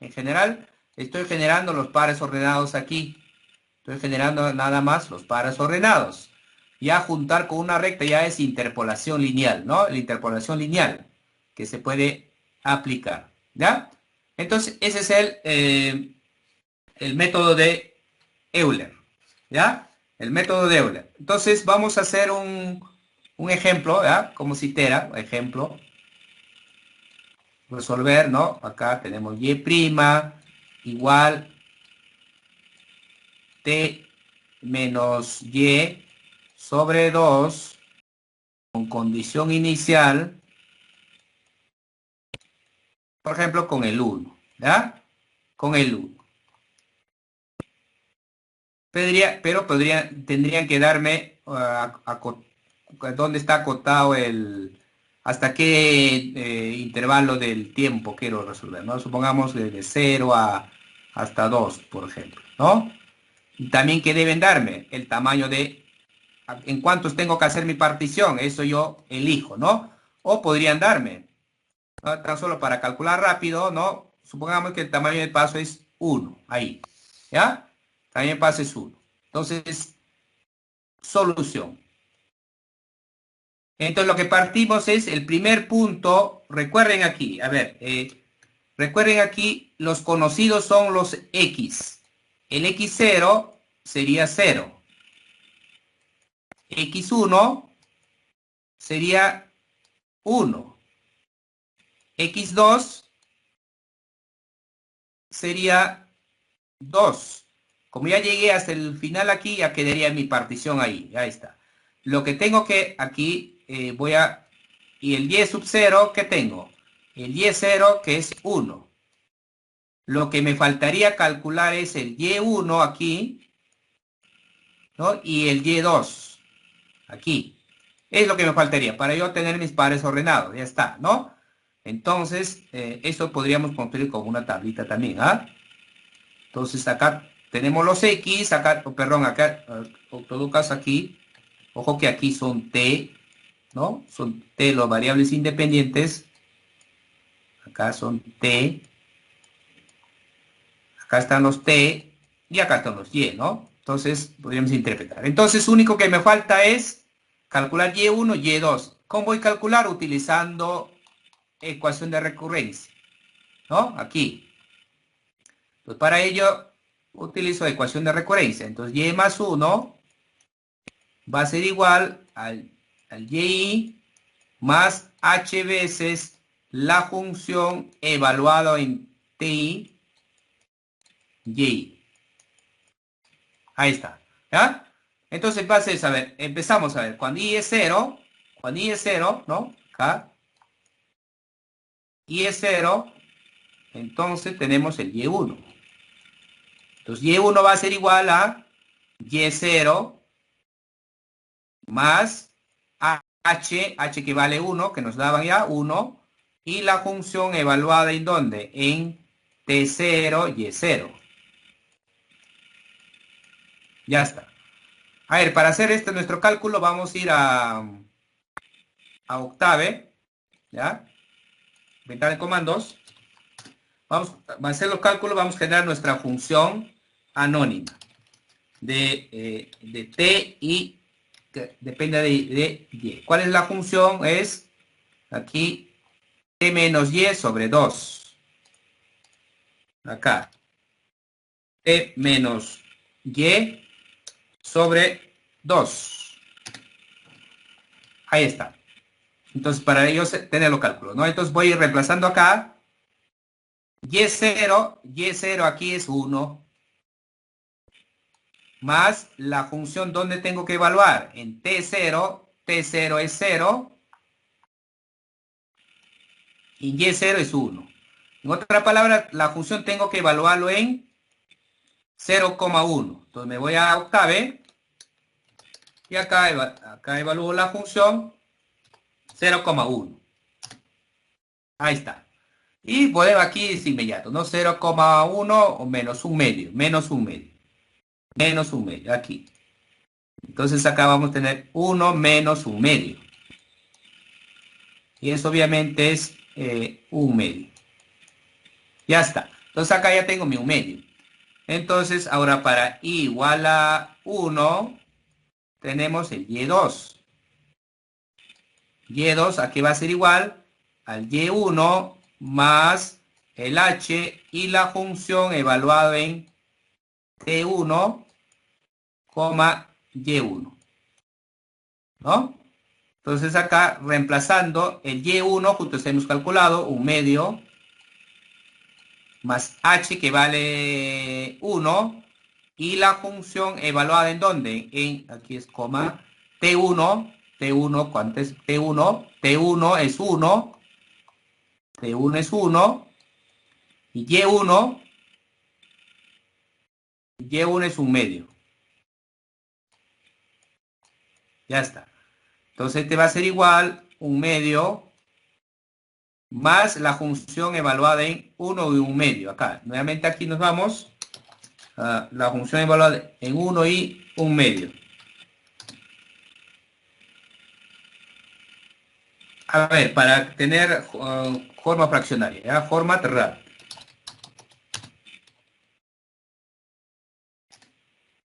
estoy generando los pares ordenados aquí. Estoy generando nada más los pares ordenados. Ya juntar con una recta ya es interpolación lineal, ¿no? La interpolación lineal que se puede aplicar, ¿ya? Entonces, ese es el método de Euler, ¿ya? El método de Euler. Entonces, vamos a hacer un ejemplo, ¿ya? Como citera, ejemplo. Resolver, ¿no? Acá tenemos y' igual t menos y sobre 2 con condición inicial, por ejemplo, con el 1, ¿ya? Con el 1. Tendrían que darme dónde está acotado hasta qué intervalo del tiempo quiero resolver, ¿no? Supongamos de 0 hasta 2, por ejemplo, ¿no? Y también que deben darme el tamaño en cuántos tengo que hacer mi partición, eso yo elijo, ¿no? O podrían darme, ¿no? Tan solo para calcular rápido, ¿no? Supongamos que el tamaño del paso es 1, ahí, ¿ya? El tamaño del paso es 1. Entonces, solución. Entonces, lo que partimos es el primer punto, recuerden aquí, a ver, recuerden aquí, los conocidos son los X. El X0 sería 0. X1 sería 1. X2 sería 2. Como ya llegué hasta el final aquí, ya quedaría mi partición ahí. Ahí está. Lo que tengo que aquí, y el y sub 0, ¿qué tengo? El y0 que es 1. lo que me faltaría calcular es el Y1 aquí, ¿no? Y el Y2 aquí. Es lo que me faltaría para yo tener mis pares ordenados. Ya está, ¿no? Entonces, eso podríamos construir como una tablita también, ¿ah? Entonces, acá tenemos los X, acá, oh, perdón, acá, en todo caso aquí, ojo que aquí son T, ¿no? Son T los variables independientes. Acá son T, acá están los T y acá están los Y, ¿no? Entonces, podríamos interpretar. Entonces, único que me falta es calcular Y1, Y2. ¿Cómo voy a calcular? Utilizando ecuación de recurrencia, ¿no? Aquí. Pues para ello utilizo ecuación de recurrencia. Entonces, Y más 1 va a ser igual al Y más H veces la función evaluada en TI, Y. Ahí está. ¿Ya? Entonces, entonces, a ver, empezamos a ver. Cuando I es 0, ¿no? Acá, I es 0, entonces tenemos el Y1. Entonces, Y1 va a ser igual a Y0 más H que vale 1, que nos daban ya 1, y la función evaluada ¿en dónde? En T0, Y0. Ya está. A ver, para hacer este nuestro cálculo vamos a ir a Octave, ¿ya? Ventana de comandos. Vamos a hacer los cálculos, vamos a generar nuestra función anónima de T y que depende de Y. ¿Cuál es la función? Es aquí T menos Y sobre 2. Acá. T menos Y sobre 2. Ahí está. Entonces, para ello tener los cálculos, ¿no? Entonces voy a ir reemplazando acá. Y0 aquí es 1. Más la función donde tengo que evaluar. En T0, T0 es 0. Y Y0 es 1. En otra palabra, la función tengo que evaluarlo en 0,1. Entonces me voy a Octave. Y acá evalúo la función 0,1. Ahí está. Y podemos aquí es inmediato, ¿no? 0,1 o menos un medio, menos un medio, menos un medio, aquí. Entonces acá vamos a tener 1 menos un medio. Y eso obviamente es un medio. Ya está. Entonces acá ya tengo mi un medio. Entonces ahora para i igual a 1 tenemos el y2. Y2 aquí va a ser igual al y1 más el h y la función evaluada en t1, y1. ¿No? Entonces acá reemplazando el y1, justo hemos calculado, un medio, más h que vale 1, y la función evaluada en dónde, aquí es coma, t1, ¿cuánto es t1? T1 es 1, t1 es 1, y y1 es un medio. Ya está. Entonces te va a ser igual un medio más la función evaluada en 1 y un medio. Acá, nuevamente aquí nos vamos a la función evaluada en 1 y un medio. A ver, para tener forma fraccionaria, ¿ya? Format RAD.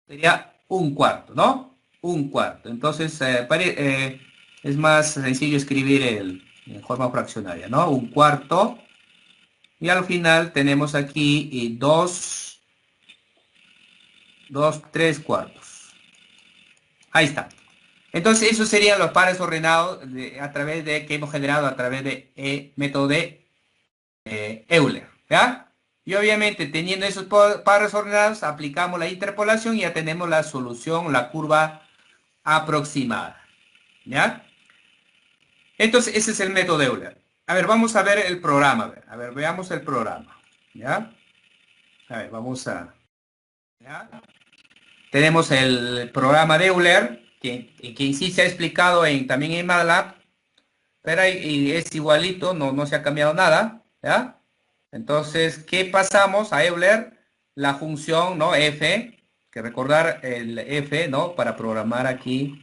Sería un cuarto, ¿no? Un cuarto. Entonces, es más sencillo escribir en forma fraccionaria, ¿no? Un cuarto. Y al final tenemos aquí tres cuartos. Ahí está. Entonces, esos serían los pares ordenados a través de que hemos generado a través de método de Euler, ¿ya? Y obviamente, teniendo esos pares ordenados, aplicamos la interpolación y ya tenemos la solución, la curva aproximada, ¿ya? Entonces, ese es el método de Euler. A ver, vamos a ver el programa. A ver, veamos el programa, ¿ya? A ver, vamos a... ¿ya? Tenemos el programa de Euler, que sí se ha explicado también en MATLAB, pero y es igualito, no se ha cambiado nada, ¿ya? Entonces, ¿qué pasamos a Euler? La función, ¿no? F, que recordar el F, ¿no? Para programar aquí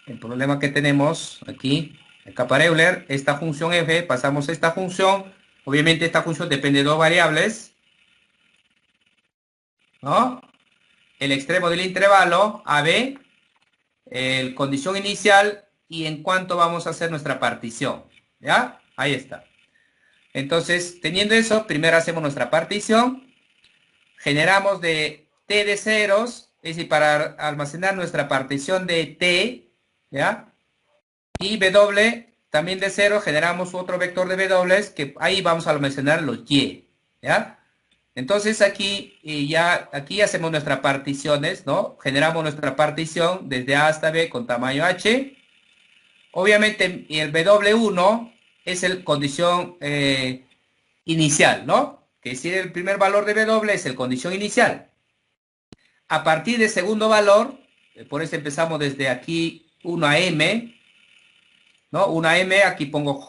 el problema que tenemos aquí, acá para Euler, esta función F, pasamos esta función, obviamente esta función depende de dos variables, ¿no? El extremo del intervalo, AB, el condición inicial y en cuánto vamos a hacer nuestra partición, ¿ya? Ahí está. Entonces, teniendo eso, primero hacemos nuestra partición, generamos de T de ceros, es decir, para almacenar nuestra partición de T, ¿ya? Y W, también de cero, generamos otro vector de W, que ahí vamos a almacenar los Y, ¿ya? Entonces aquí aquí hacemos nuestras particiones, ¿no? Generamos nuestra partición desde A hasta B con tamaño H. Obviamente el W1 es el condición inicial, ¿no? Que si el primer valor de W es el condición inicial. A partir del segundo valor, por eso empezamos desde aquí 1 a M, ¿no? 1 a M, aquí pongo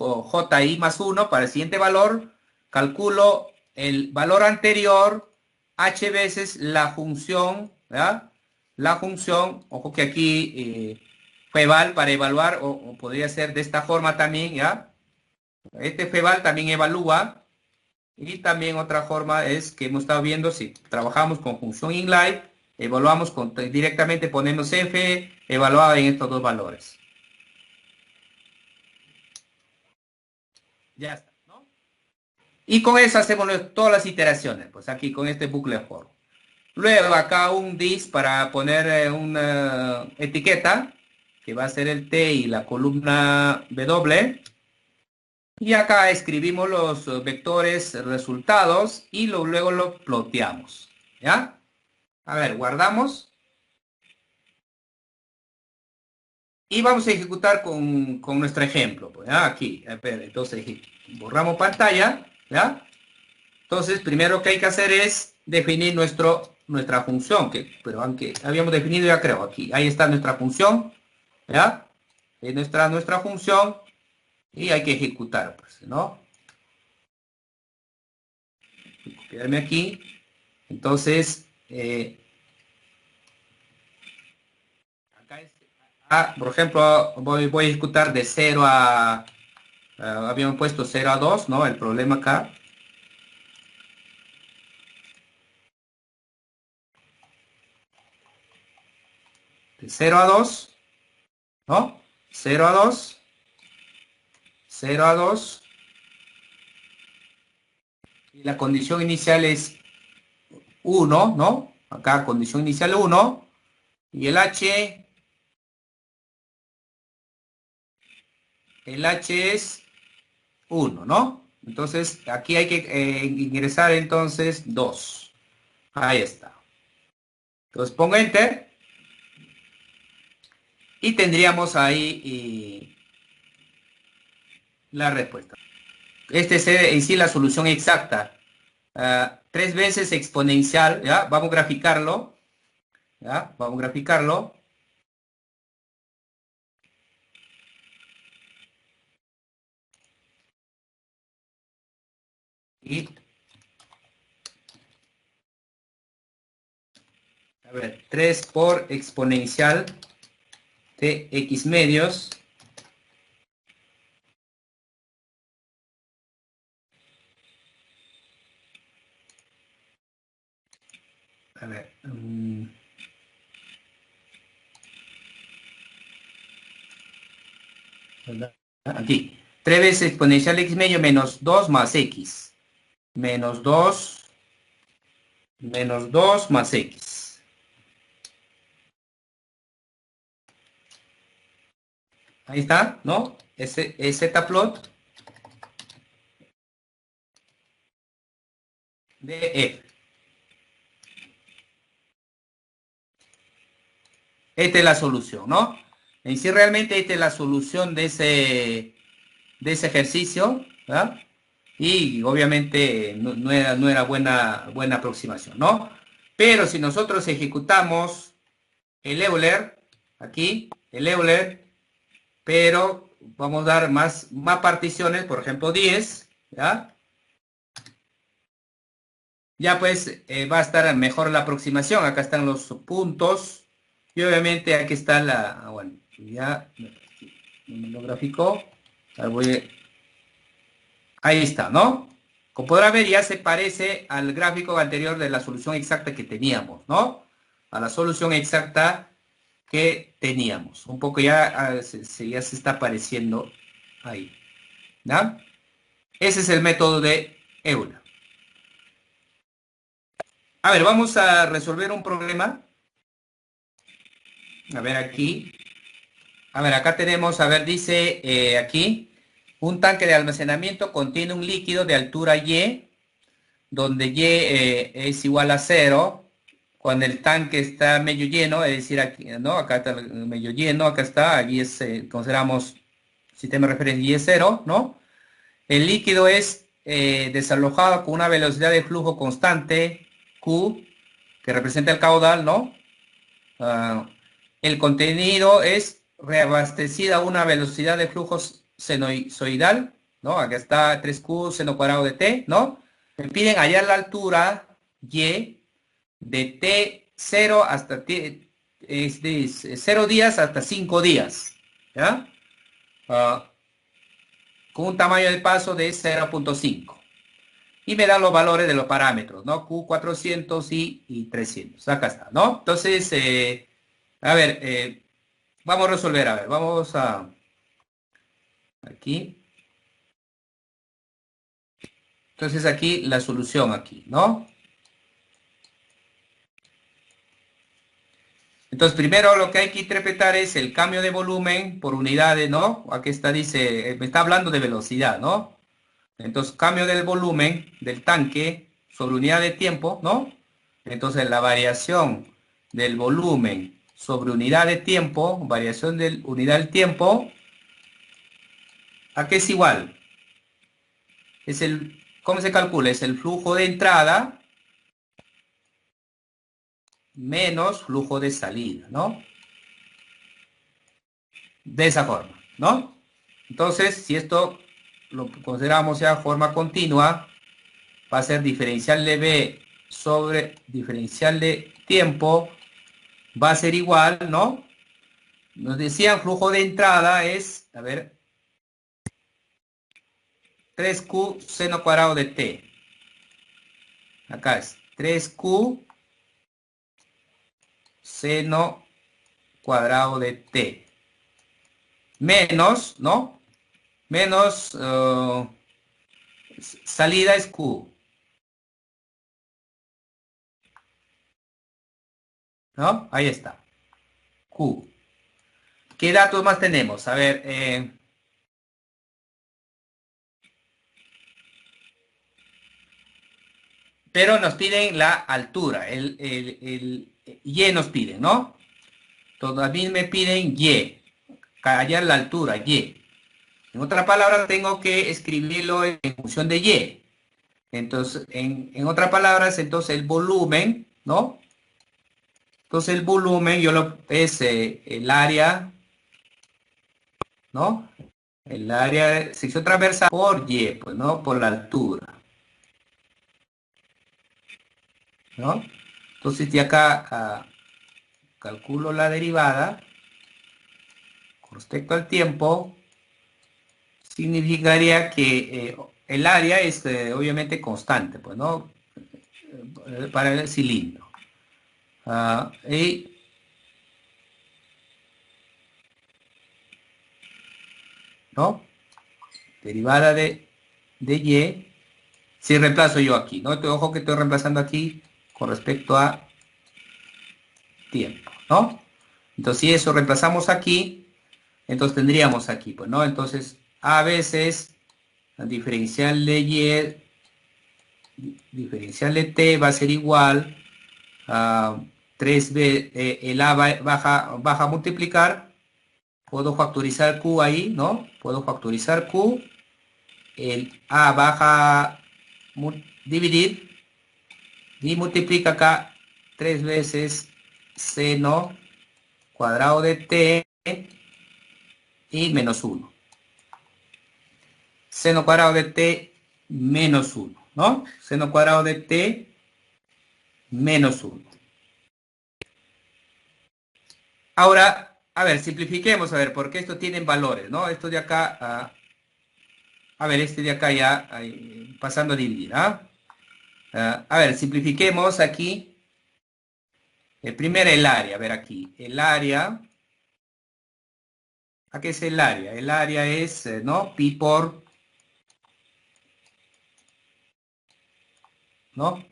JI más 1 para el siguiente valor, calculo el valor anterior, H veces la función, ¿verdad? La función, ojo que aquí feval para evaluar, o podría ser de esta forma también, ¿ya? Este feval también evalúa, y también otra forma es que hemos estado viendo si trabajamos con función inline, evaluamos directamente ponemos F evaluada en estos dos valores. Ya está, ¿no? Y con eso hacemos todas las iteraciones, pues aquí con este bucle for. Luego acá un dis para poner una etiqueta, que va a ser el T y la columna W. Y acá escribimos los vectores resultados y luego lo ploteamos. ¿Ya? A ver, guardamos. Y vamos a ejecutar con nuestro ejemplo. Pues, ¿ya? Aquí, a ver, entonces borramos pantalla. ¿Ya? Entonces, primero que hay que hacer es definir nuestra función, pero aunque habíamos definido ya creo aquí. Ahí está nuestra función, ¿ya? Es nuestra función y hay que ejecutar, pues, ¿no? Copiarme aquí. Entonces, acá por ejemplo, voy a ejecutar de 0 habíamos puesto 0 a 2, ¿no? El problema acá. De 0 a 2, ¿no? 0 a 2, 0 a 2. Y la condición inicial es 1, ¿no? Acá condición inicial 1. Y el H es 1, ¿no? Entonces, aquí hay que ingresar entonces 2. Ahí está. Entonces, pongo Enter. Y tendríamos ahí la respuesta. Este es en sí la solución exacta. 3 veces exponencial, ¿ya? Vamos a graficarlo. ¿Ya? Vamos a graficarlo. Y, a ver, 3 por exponencial de x medios. A ver. Aquí. 3 veces exponencial de x medio menos 2 más x. Menos 2 más x. Ahí está, ¿no? Ese es zplot de f. Esta es la solución, ¿no? En sí realmente esta es la solución de ese ejercicio, ¿verdad? y obviamente no era buena aproximación, ¿no? Pero si nosotros ejecutamos el Euler, aquí, el Euler, pero vamos a dar más particiones, por ejemplo 10, ¿ya? Ya pues va a estar mejor la aproximación. Acá están los puntos. Y obviamente aquí está bueno, ya no me lo graficó. Ahí está, ¿no? Como podrá ver, ya se parece al gráfico anterior de la solución exacta que teníamos, ¿no? A la solución exacta que teníamos. Un poco ya, ya se está apareciendo ahí, ¿ya? Ese es el método de Euler. A ver, vamos a resolver un problema. A ver aquí. A ver, acá tenemos, a ver, dice aquí, un tanque de almacenamiento contiene un líquido de altura Y, donde Y es igual a 0, cuando el tanque está medio lleno, es decir, aquí, ¿no? Acá está medio lleno, acá está, aquí es, consideramos sistema de referencia Y es 0, ¿no? El líquido es desalojado con una velocidad de flujo constante, Q, que representa el caudal, ¿no? Ah, el contenido es reabastecido a una velocidad de flujo senoidal, ¿no? Acá está 3Q seno cuadrado de T, ¿no? Me piden hallar la altura Y de T0 hasta T, es de 0 días hasta 5 días, ¿ya? Ah, con un tamaño de paso de 0,5. Y me dan los valores de los parámetros, ¿no? Q400 y 300. Acá está, ¿no? Entonces, a ver, vamos a resolver, a ver, vamos a aquí. Entonces aquí la solución aquí, ¿no? Entonces primero lo que hay que interpretar es el cambio de volumen por unidades, ¿no? Aquí está, dice, me está hablando de velocidad, ¿no? Entonces cambio del volumen del tanque sobre unidad de tiempo, ¿no? Entonces la variación del volumen sobre unidad de tiempo, variación de unidad del tiempo, ¿a qué es igual? ¿Cómo se calcula? Es el flujo de entrada menos flujo de salida, ¿no? De esa forma, ¿no? Entonces, si esto lo consideramos ya forma continua, va a ser diferencial de B sobre diferencial de tiempo, va a ser igual, ¿no? Nos decían flujo de entrada es, a ver, 3Q seno cuadrado de T. Acá es 3Q seno cuadrado de T. Menos, ¿no? Menos salida es Q, ¿no? Ahí está. Q. ¿Qué datos más tenemos? A ver, pero nos piden la altura, el Y nos piden, ¿no? Todavía me piden Y, hallar la altura, Y. En otra palabra, tengo que escribirlo en función de Y. Entonces, en otras palabras, entonces el volumen, ¿no? Entonces el volumen es el área, ¿no? El área de sección transversal por Y, pues, ¿no? Por la altura, ¿no? Entonces, de acá calculo la derivada con respecto al tiempo, significaría que el área es obviamente constante, pues, ¿no? Para el cilindro. Y, ¿no? Derivada de Y, si reemplazo yo aquí, ¿no? Ojo que estoy reemplazando aquí con respecto a tiempo, ¿no? Entonces, si eso reemplazamos aquí, entonces tendríamos aquí, pues, ¿no? Entonces, a veces, el diferencial de Y, diferencial de T va a ser igual a 3B, el A baja a multiplicar, puedo factorizar Q ahí, ¿no? Puedo factorizar Q el A baja dividir y multiplica acá 3 veces seno cuadrado de t y menos 1. Seno cuadrado de t menos 1, ¿no? Seno cuadrado de t menos 1. Ahora, a ver, simplifiquemos, a ver, porque esto tiene valores, ¿no? Esto de acá, a ver, este de acá ya, pasando a dividir, ¿ah? A ver, simplifiquemos aquí. Primero el área, a ver aquí, el área, ¿a qué es el área? El área es, ¿no? Pi por, ¿no?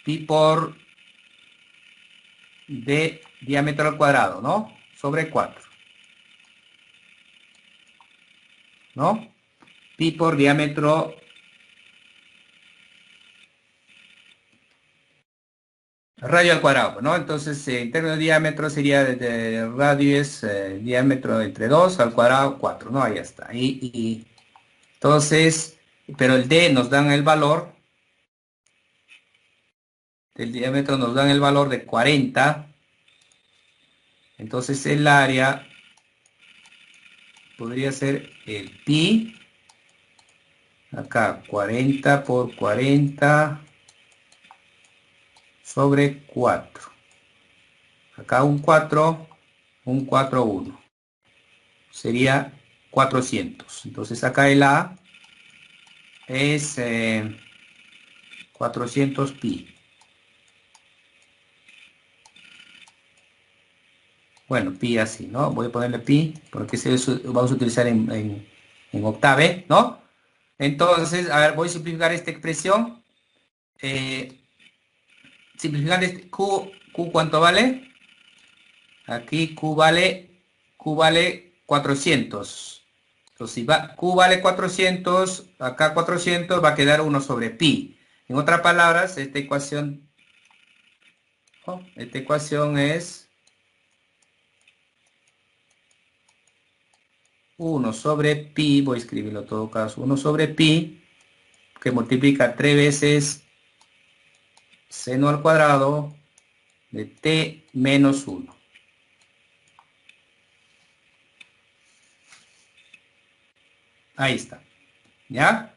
Pi por de diámetro al cuadrado, ¿no? Sobre 4, ¿no? Pi por diámetro radio al cuadrado, ¿no? Entonces, en términos de diámetro sería de radio es diámetro entre 2 al cuadrado 4, ¿no? Ahí está. Entonces, pero el D nos dan el valor, del diámetro nos dan el valor de 40. Entonces el área podría ser el pi, acá 40 por 40 sobre 4. Acá un 4, un 4, 1. Sería 400. Entonces acá el A es 400 pi. Bueno, pi así, ¿no? Voy a ponerle pi porque vamos a utilizar en octave, ¿no? Entonces, a ver, voy a simplificar esta expresión. Simplificando este Q, ¿cuánto vale? Aquí Q vale 400. Entonces, si Q vale 400, acá 400 va a quedar 1 sobre pi. En otras palabras, esta ecuación es 1 sobre pi, voy a escribirlo en todo caso, 1 sobre pi, que multiplica 3 veces seno al cuadrado de t menos 1. Ahí está. ¿Ya?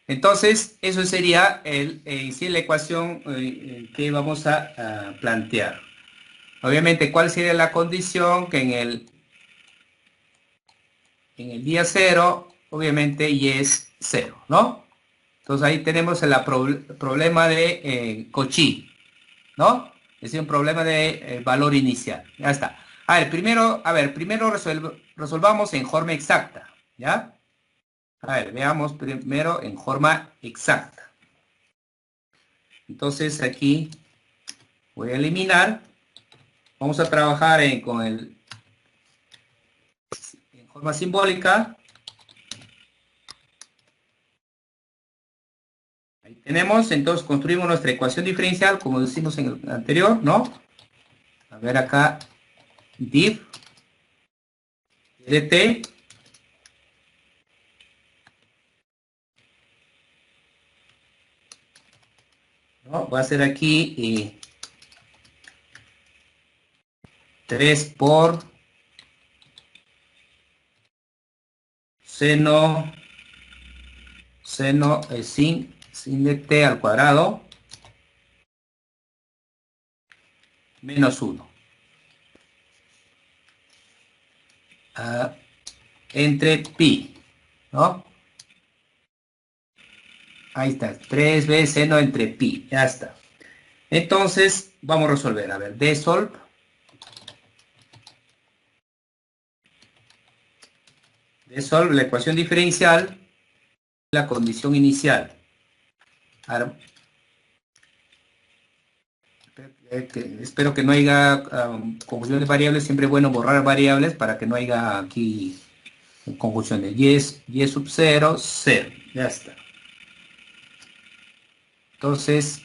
Entonces, eso sería sí, la ecuación que vamos a plantear. Obviamente, ¿cuál sería la condición? Que en el día 0, obviamente, y es 0, ¿no? Entonces ahí tenemos el problema de Cauchy, ¿no? Es decir, un problema de valor inicial. Ya está. Primero resolvamos en forma exacta, ¿ya? A ver, veamos primero en forma exacta. Entonces aquí voy a eliminar. Vamos a trabajar en forma simbólica. Ahí tenemos, entonces construimos nuestra ecuación diferencial, como decimos en el anterior, ¿no? A ver acá, div de t. ¿No? Va a ser aquí 3 por seno sin de t al cuadrado menos 1 entre pi, ¿no? Ahí está, 3b seno entre pi, ya está. Entonces, vamos a resolver, a ver, dsolve, la ecuación diferencial, la condición inicial. Ahora, espero que no haya confusión de variables, siempre es bueno borrar variables para que no haya aquí confusiones. Y es sub 0, 0, ya está. Entonces,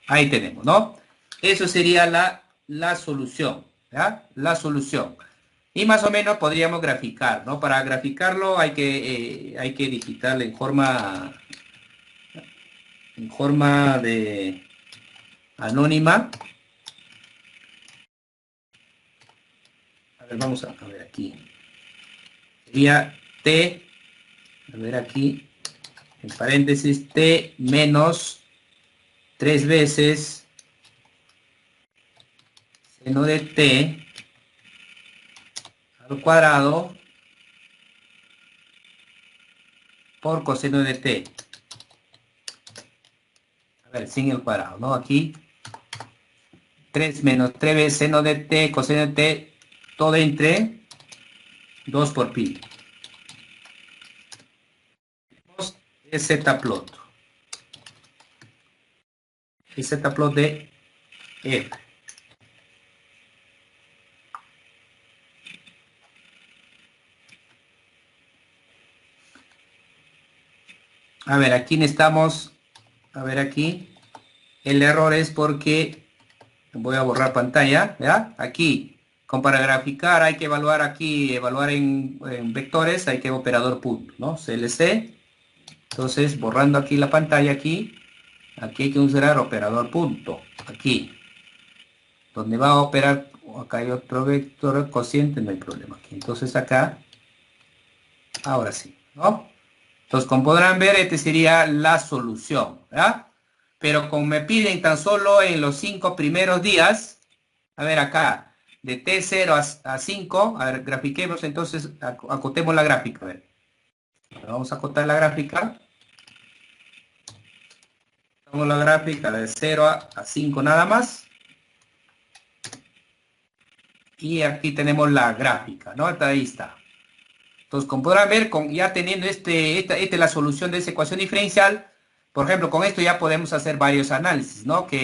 ahí tenemos, ¿no? Eso sería la solución, ¿ya? La solución. Y más o menos podríamos graficar, ¿no? Para graficarlo hay que digitarlo en forma de anónima. A ver, vamos a ver aquí. Sería T, a ver aquí, en paréntesis, T menos 3 veces seno de T al cuadrado por coseno de T. A ver, sin el cuadrado, ¿no? Aquí 3 menos 3 veces seno de T, coseno de T, todo entre 2 por pi. Es z-plot. Es z-plot de F. A ver, aquí necesitamos, a ver aquí, el error es porque, voy a borrar pantalla, ¿ya? Aquí, como para graficar hay que evaluar aquí, evaluar en vectores, hay que operador punto, ¿no? CLC. Entonces, borrando aquí la pantalla aquí hay que usar operador punto, aquí. Donde va a operar, acá hay otro vector cociente, no hay problema aquí. Entonces acá, ahora sí, ¿no? Entonces, como podrán ver, esta sería la solución, ¿verdad? Pero como me piden tan solo en los 5 primeros días, a ver acá, de T0 a 5, a ver, grafiquemos, entonces, acotemos la gráfica, a ver. Vamos a acotar la gráfica. Acotamos la gráfica de 0 a 5 nada más. Y aquí tenemos la gráfica, ¿no? Ahí está. Entonces, como podrán ver, ya teniendo esta es la solución de esa ecuación diferencial, por ejemplo, con esto ya podemos hacer varios análisis, ¿no? Por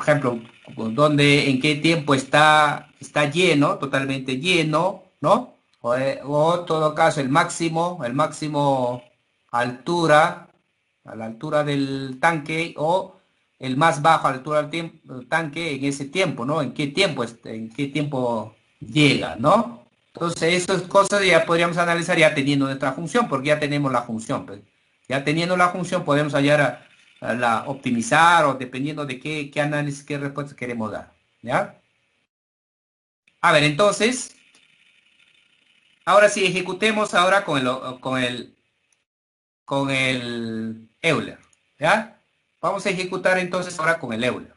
ejemplo, en qué tiempo está lleno, totalmente lleno, ¿no? O en todo caso, el máximo altura, a la altura del tanque, o el más bajo a la altura del tanque en ese tiempo, ¿no? En qué tiempo llega, ¿no? Entonces, esas cosas ya podríamos analizar ya teniendo nuestra función, porque ya tenemos la función, pues. Ya teniendo la función podemos hallar a la optimizar o dependiendo de qué análisis, qué respuesta queremos dar, ¿ya? A ver, entonces, ahora sí ejecutemos ahora con el Euler, ¿ya? Vamos a ejecutar entonces ahora con el Euler,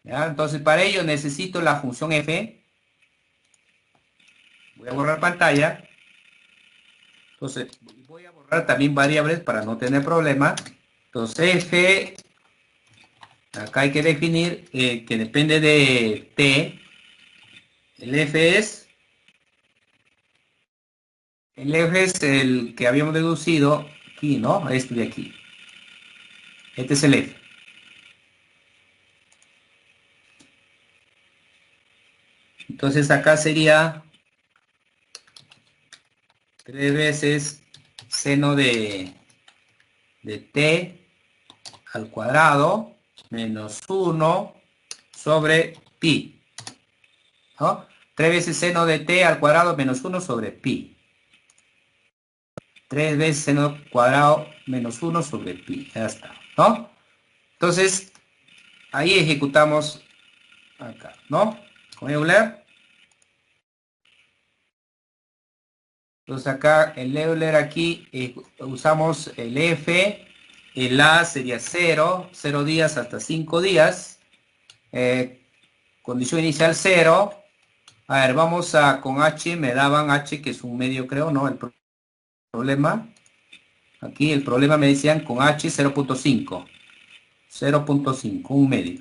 ¿ya? Entonces, para ello necesito la función f. Voy a borrar pantalla. Entonces, voy a borrar también variables para no tener problema. Entonces, f, acá hay que definir que depende de t. El f es el que habíamos deducido aquí, ¿no? Este de aquí. Este es el f. Entonces acá sería 3 veces seno de t al cuadrado menos 1 sobre pi, ¿no? 3 veces seno de t al cuadrado menos 1 sobre pi. 3 veces seno cuadrado menos 1 sobre pi. Ya está, ¿no? Entonces, ahí ejecutamos acá, ¿no? Con Euler. Entonces acá el Euler aquí usamos el F, el A sería 0, 0 días hasta 5 días. Condición inicial 0. A ver, vamos con H, me daban H que es un medio creo, ¿no? El problema. Aquí el problema me decían con H 0.5. 0.5, un medio.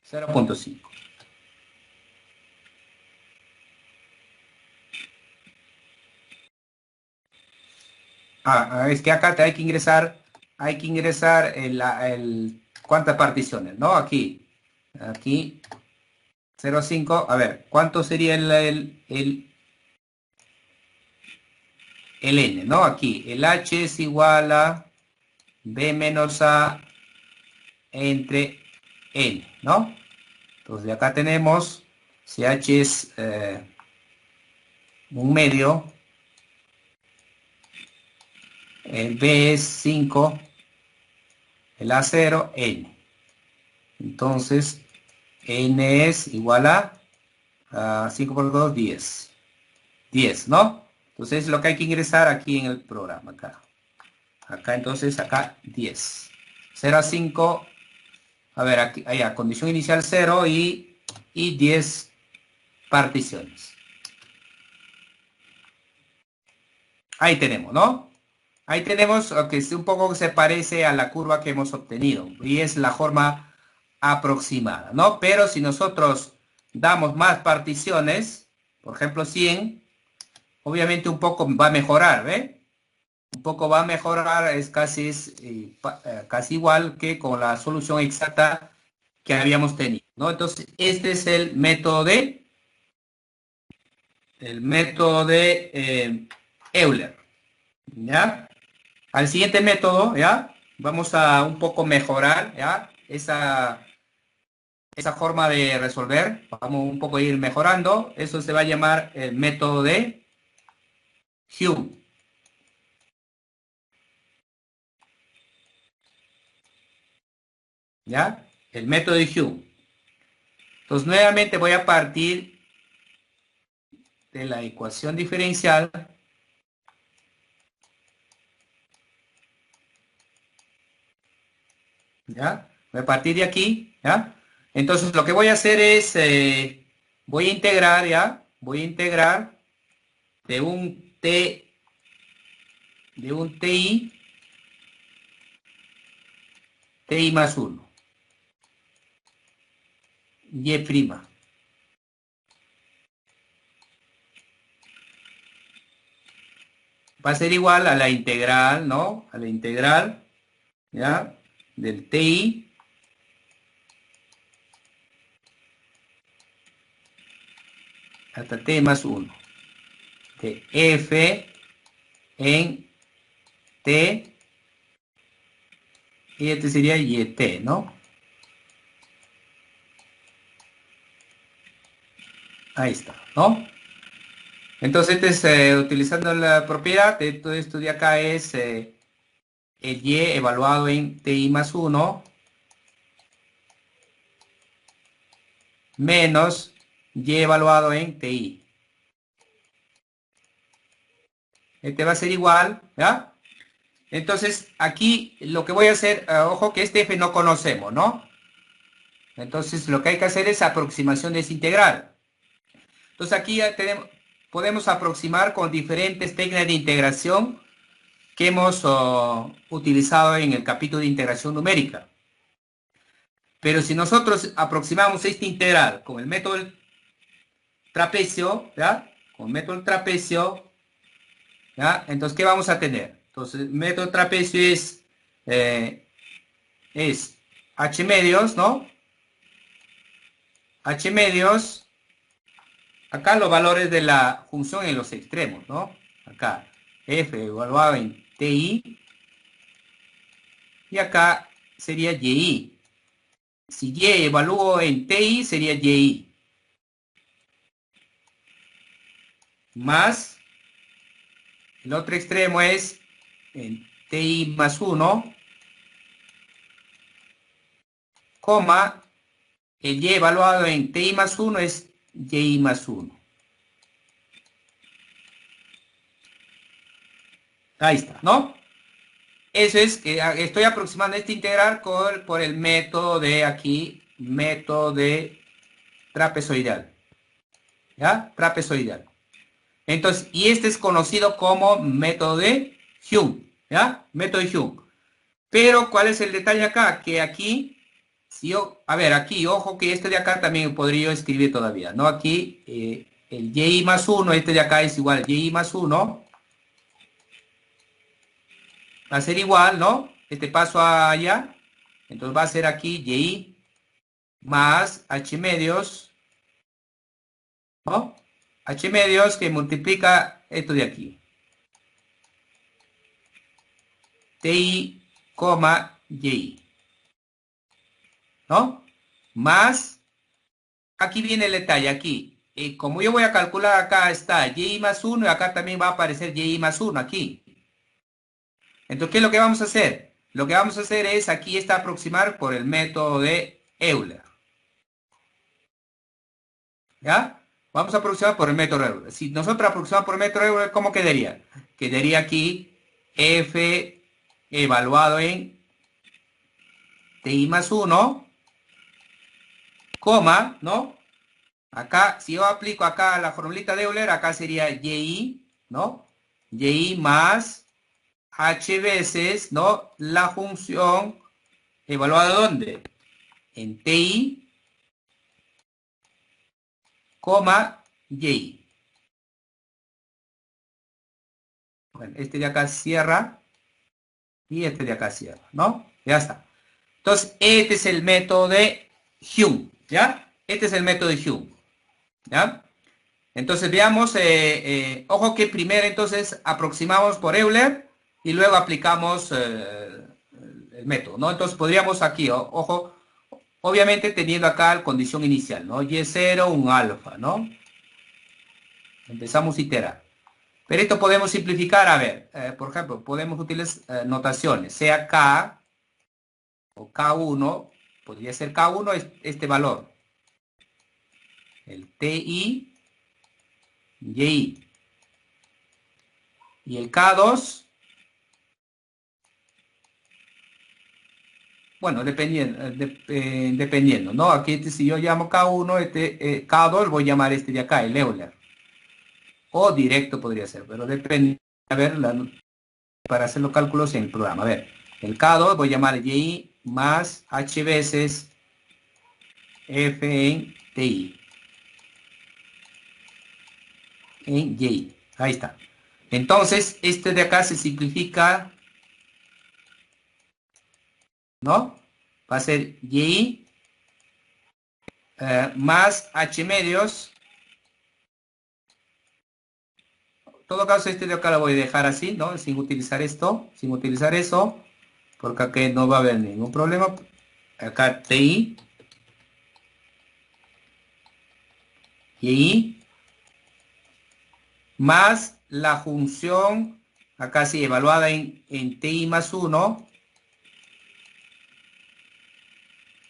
0.5. Es que acá hay que ingresar cuántas particiones, ¿no? Aquí 0.5. A ver, ¿cuánto sería el n, ¿no? Aquí, el h es igual a b menos a entre n, ¿no? Entonces de acá tenemos, si h es un medio, el b es 5, el a 0, n. Entonces n es igual a 5 por 2, 10. 10, ¿no? Entonces lo que hay que ingresar aquí en el programa, acá. Acá entonces, acá 10. 0 a 5, a ver, aquí, allá, condición inicial 0 y 10 particiones. Ahí tenemos, ¿no? Ahí tenemos que un poco se parece a la curva que hemos obtenido y es la forma aproximada, ¿no? Pero si nosotros damos más particiones, por ejemplo 100, obviamente un poco va a mejorar, ¿ve? Un poco va a mejorar, es casi igual que con la solución exacta que habíamos tenido, ¿no? Entonces, este es el método de Euler, ¿ya? Al siguiente método, ¿ya? Vamos a un poco mejorar, ¿ya? Esa forma de resolver, vamos un poco a ir mejorando. Eso se va a llamar el método de Hume, ¿ya? El método de Hume. Entonces, nuevamente voy a partir de la ecuación diferencial, ¿ya? Voy a partir de aquí, ¿ya? Entonces, lo que voy a hacer es, voy a integrar, ¿ya? Voy a integrar de un TI más 1, Y prima. Va a ser igual a la integral, ¿no? A la integral, ¿ya? Del TI hasta T más 1. De F en T, y este sería YT, ¿no? Ahí está, ¿no? Entonces, utilizando la propiedad de todo esto de acá es el Y evaluado en TI más 1 menos Y evaluado en TI. Este va a ser igual, ¿ya? Entonces, aquí lo que voy a hacer, ojo que este F no conocemos, ¿no? Entonces, lo que hay que hacer es aproximación de esa integral. Entonces, aquí ya podemos aproximar con diferentes técnicas de integración que hemos utilizado en el capítulo de integración numérica. Pero si nosotros aproximamos esta integral con el método del trapecio, ¿ya? Con el método del trapecio, ¿ya? Entonces, ¿qué vamos a tener? Entonces, el método del trapecio es h medios, ¿no? H medios, acá los valores de la función en los extremos, ¿no? Acá, f evaluado en ti, y acá sería y. Si y evalúo en ti, sería y. Más, el otro extremo es en ti más 1, coma, el y evaluado en ti más 1 es y más 1. Ahí está, ¿no? Eso es, estoy aproximando esta integral por el método de aquí, método de trapezoidal. ¿Ya? Trapezoidal. Entonces, y este es conocido como método de Hume. ¿Ya? Método de Hume. Pero, ¿cuál es el detalle acá? Que aquí, si yo, a ver, aquí, ojo que este de acá también podría yo escribir todavía, ¿no? Aquí, el y más 1, este de acá es igual a y más 1. Va a ser igual, ¿no? Este paso allá. Entonces va a ser aquí y más h medios, ¿no? H medios que multiplica esto de aquí. Ti, y, ¿no? Más aquí viene el detalle, aquí. Como yo voy a calcular acá está y más 1 y acá también va a aparecer y más 1 aquí. Entonces, ¿qué es lo que vamos a hacer? Lo que vamos a hacer es aquí está aproximar por el método de Euler. ¿Ya? Vamos a aproximar por el método de Euler. Si nosotros aproximamos por el método de Euler, ¿cómo quedaría? Quedaría aquí f evaluado en ti más 1, coma, ¿no? Acá, si yo aplico acá la formulita de Euler, acá sería y, ¿no? Y más h veces, ¿no? La función evaluada ¿dónde? En ti, coma, y. Bueno, este de acá cierra y este de acá cierra, ¿no? Ya está. Entonces, este es el método de Hume, ¿ya? Este es el método de Hume, ¿ya? Entonces, veamos, ojo que primero entonces aproximamos por Euler y luego aplicamos el método, ¿no? Entonces, podríamos aquí, ojo, obviamente teniendo acá la condición inicial, ¿no? Y0, un alfa, ¿no? Empezamos a iterar. Pero esto podemos simplificar, a ver, por ejemplo, podemos utilizar notaciones, sea K o K1, podría ser K1 este valor, el TI, YI, y el K2, bueno, dependiendo, ¿no? Aquí si yo llamo K1, K2 voy a llamar este de acá, el Euler, o directo podría ser, pero depende, a ver, para hacer los cálculos en el programa, a ver, el K2 voy a llamar YI más H veces F en TI. En Y. Ahí está. Entonces, este de acá se simplifica, ¿no? Va a ser Y más H medios. En todo caso, este de acá lo voy a dejar así, ¿no? Sin utilizar esto, sin utilizar eso, porque aquí no va a haber ningún problema. Acá TI, Y, más la función, acá sí, evaluada en TI más 1,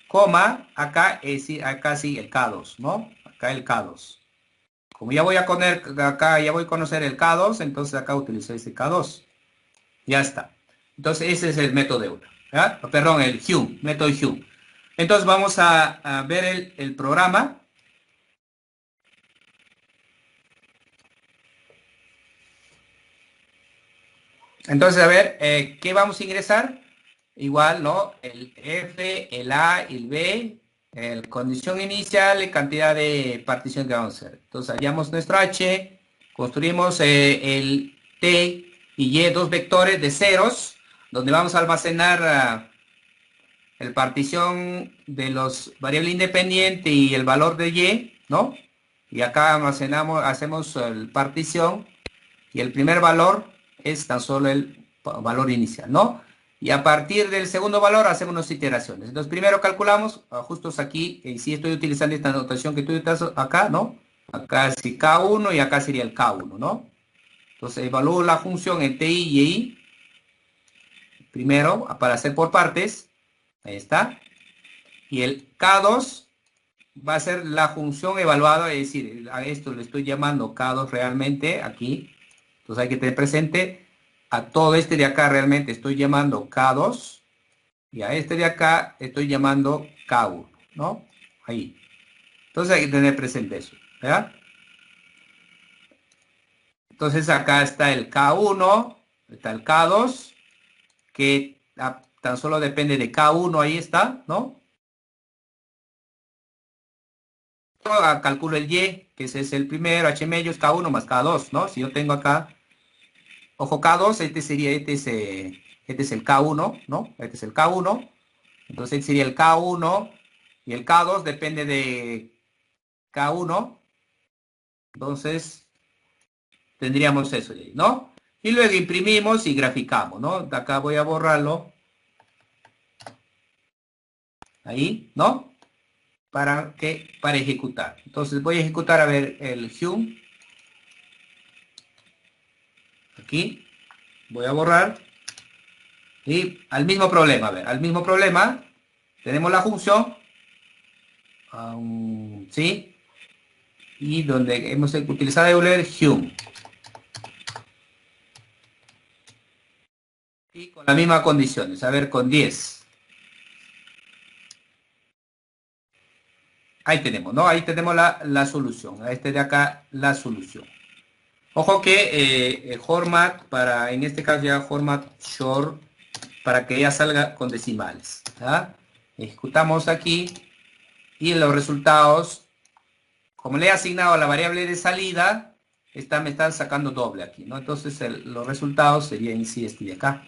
coma, acá, acá sí el K2, ¿no? Acá el K2. Como ya voy a poner acá, ya voy a conocer el K2, entonces acá utilizo ese K2. Ya está. Entonces ese es el método de Euler. ¿Ya? Perdón, el Hume, método Hume. Entonces vamos a ver el programa. Entonces, a ver, ¿qué vamos a ingresar? Igual, ¿no? El F, el A, el B, el condición inicial y cantidad de partición que vamos a hacer. Entonces, hallamos nuestro H, construimos el T y Y, dos vectores de ceros, donde vamos a almacenar el partición de los variables independientes y el valor de Y, ¿no? Y acá almacenamos, hacemos el partición y el primer valor es tan solo el valor inicial, ¿no? Y a partir del segundo valor hacemos unas iteraciones. Entonces primero calculamos, justos aquí, y si estoy utilizando esta notación que tú estás acá, ¿no? Acá sí K1 y acá sería el K1, ¿no? Entonces evalúo la función en TI y I, primero, para hacer por partes, ahí está. Y el K2 va a ser la función evaluada, es decir, a esto le estoy llamando K2 realmente, aquí. Entonces hay que tener presente a todo este de acá realmente estoy llamando K2 y a este de acá estoy llamando K1, ¿no? Ahí. Entonces hay que tener presente eso, ¿verdad? Entonces acá está el K1, está el K2, que tan solo depende de K1, ahí está, ¿no? Calculo el Y, que ese es el primero, H medio es K1 más K2, ¿no? Si yo tengo acá, ojo K2, este sería, este es el K1, ¿no? Este es el K1. Entonces este sería el K1 y el K2 depende de K1. Entonces tendríamos eso, ¿no? Y luego imprimimos y graficamos, ¿no? De acá voy a borrarlo. Ahí, ¿no? para ejecutar. Entonces voy a ejecutar, a ver, el Hum. Aquí. Voy a borrar. Y al mismo problema, a ver, al mismo problema. Tenemos la función. ¿Sí? Y donde hemos utilizado Euler, Hum. Y con las mismas condiciones. A ver, con 10. Ahí tenemos, ¿no? Ahí tenemos la solución. A este de acá, la solución. Ojo que format para, en este caso ya format short, para que ya salga con decimales. ¿Ah? Ejecutamos aquí y los resultados, como le he asignado a la variable de salida, me están sacando doble aquí, ¿no? Entonces los resultados serían sí este de acá.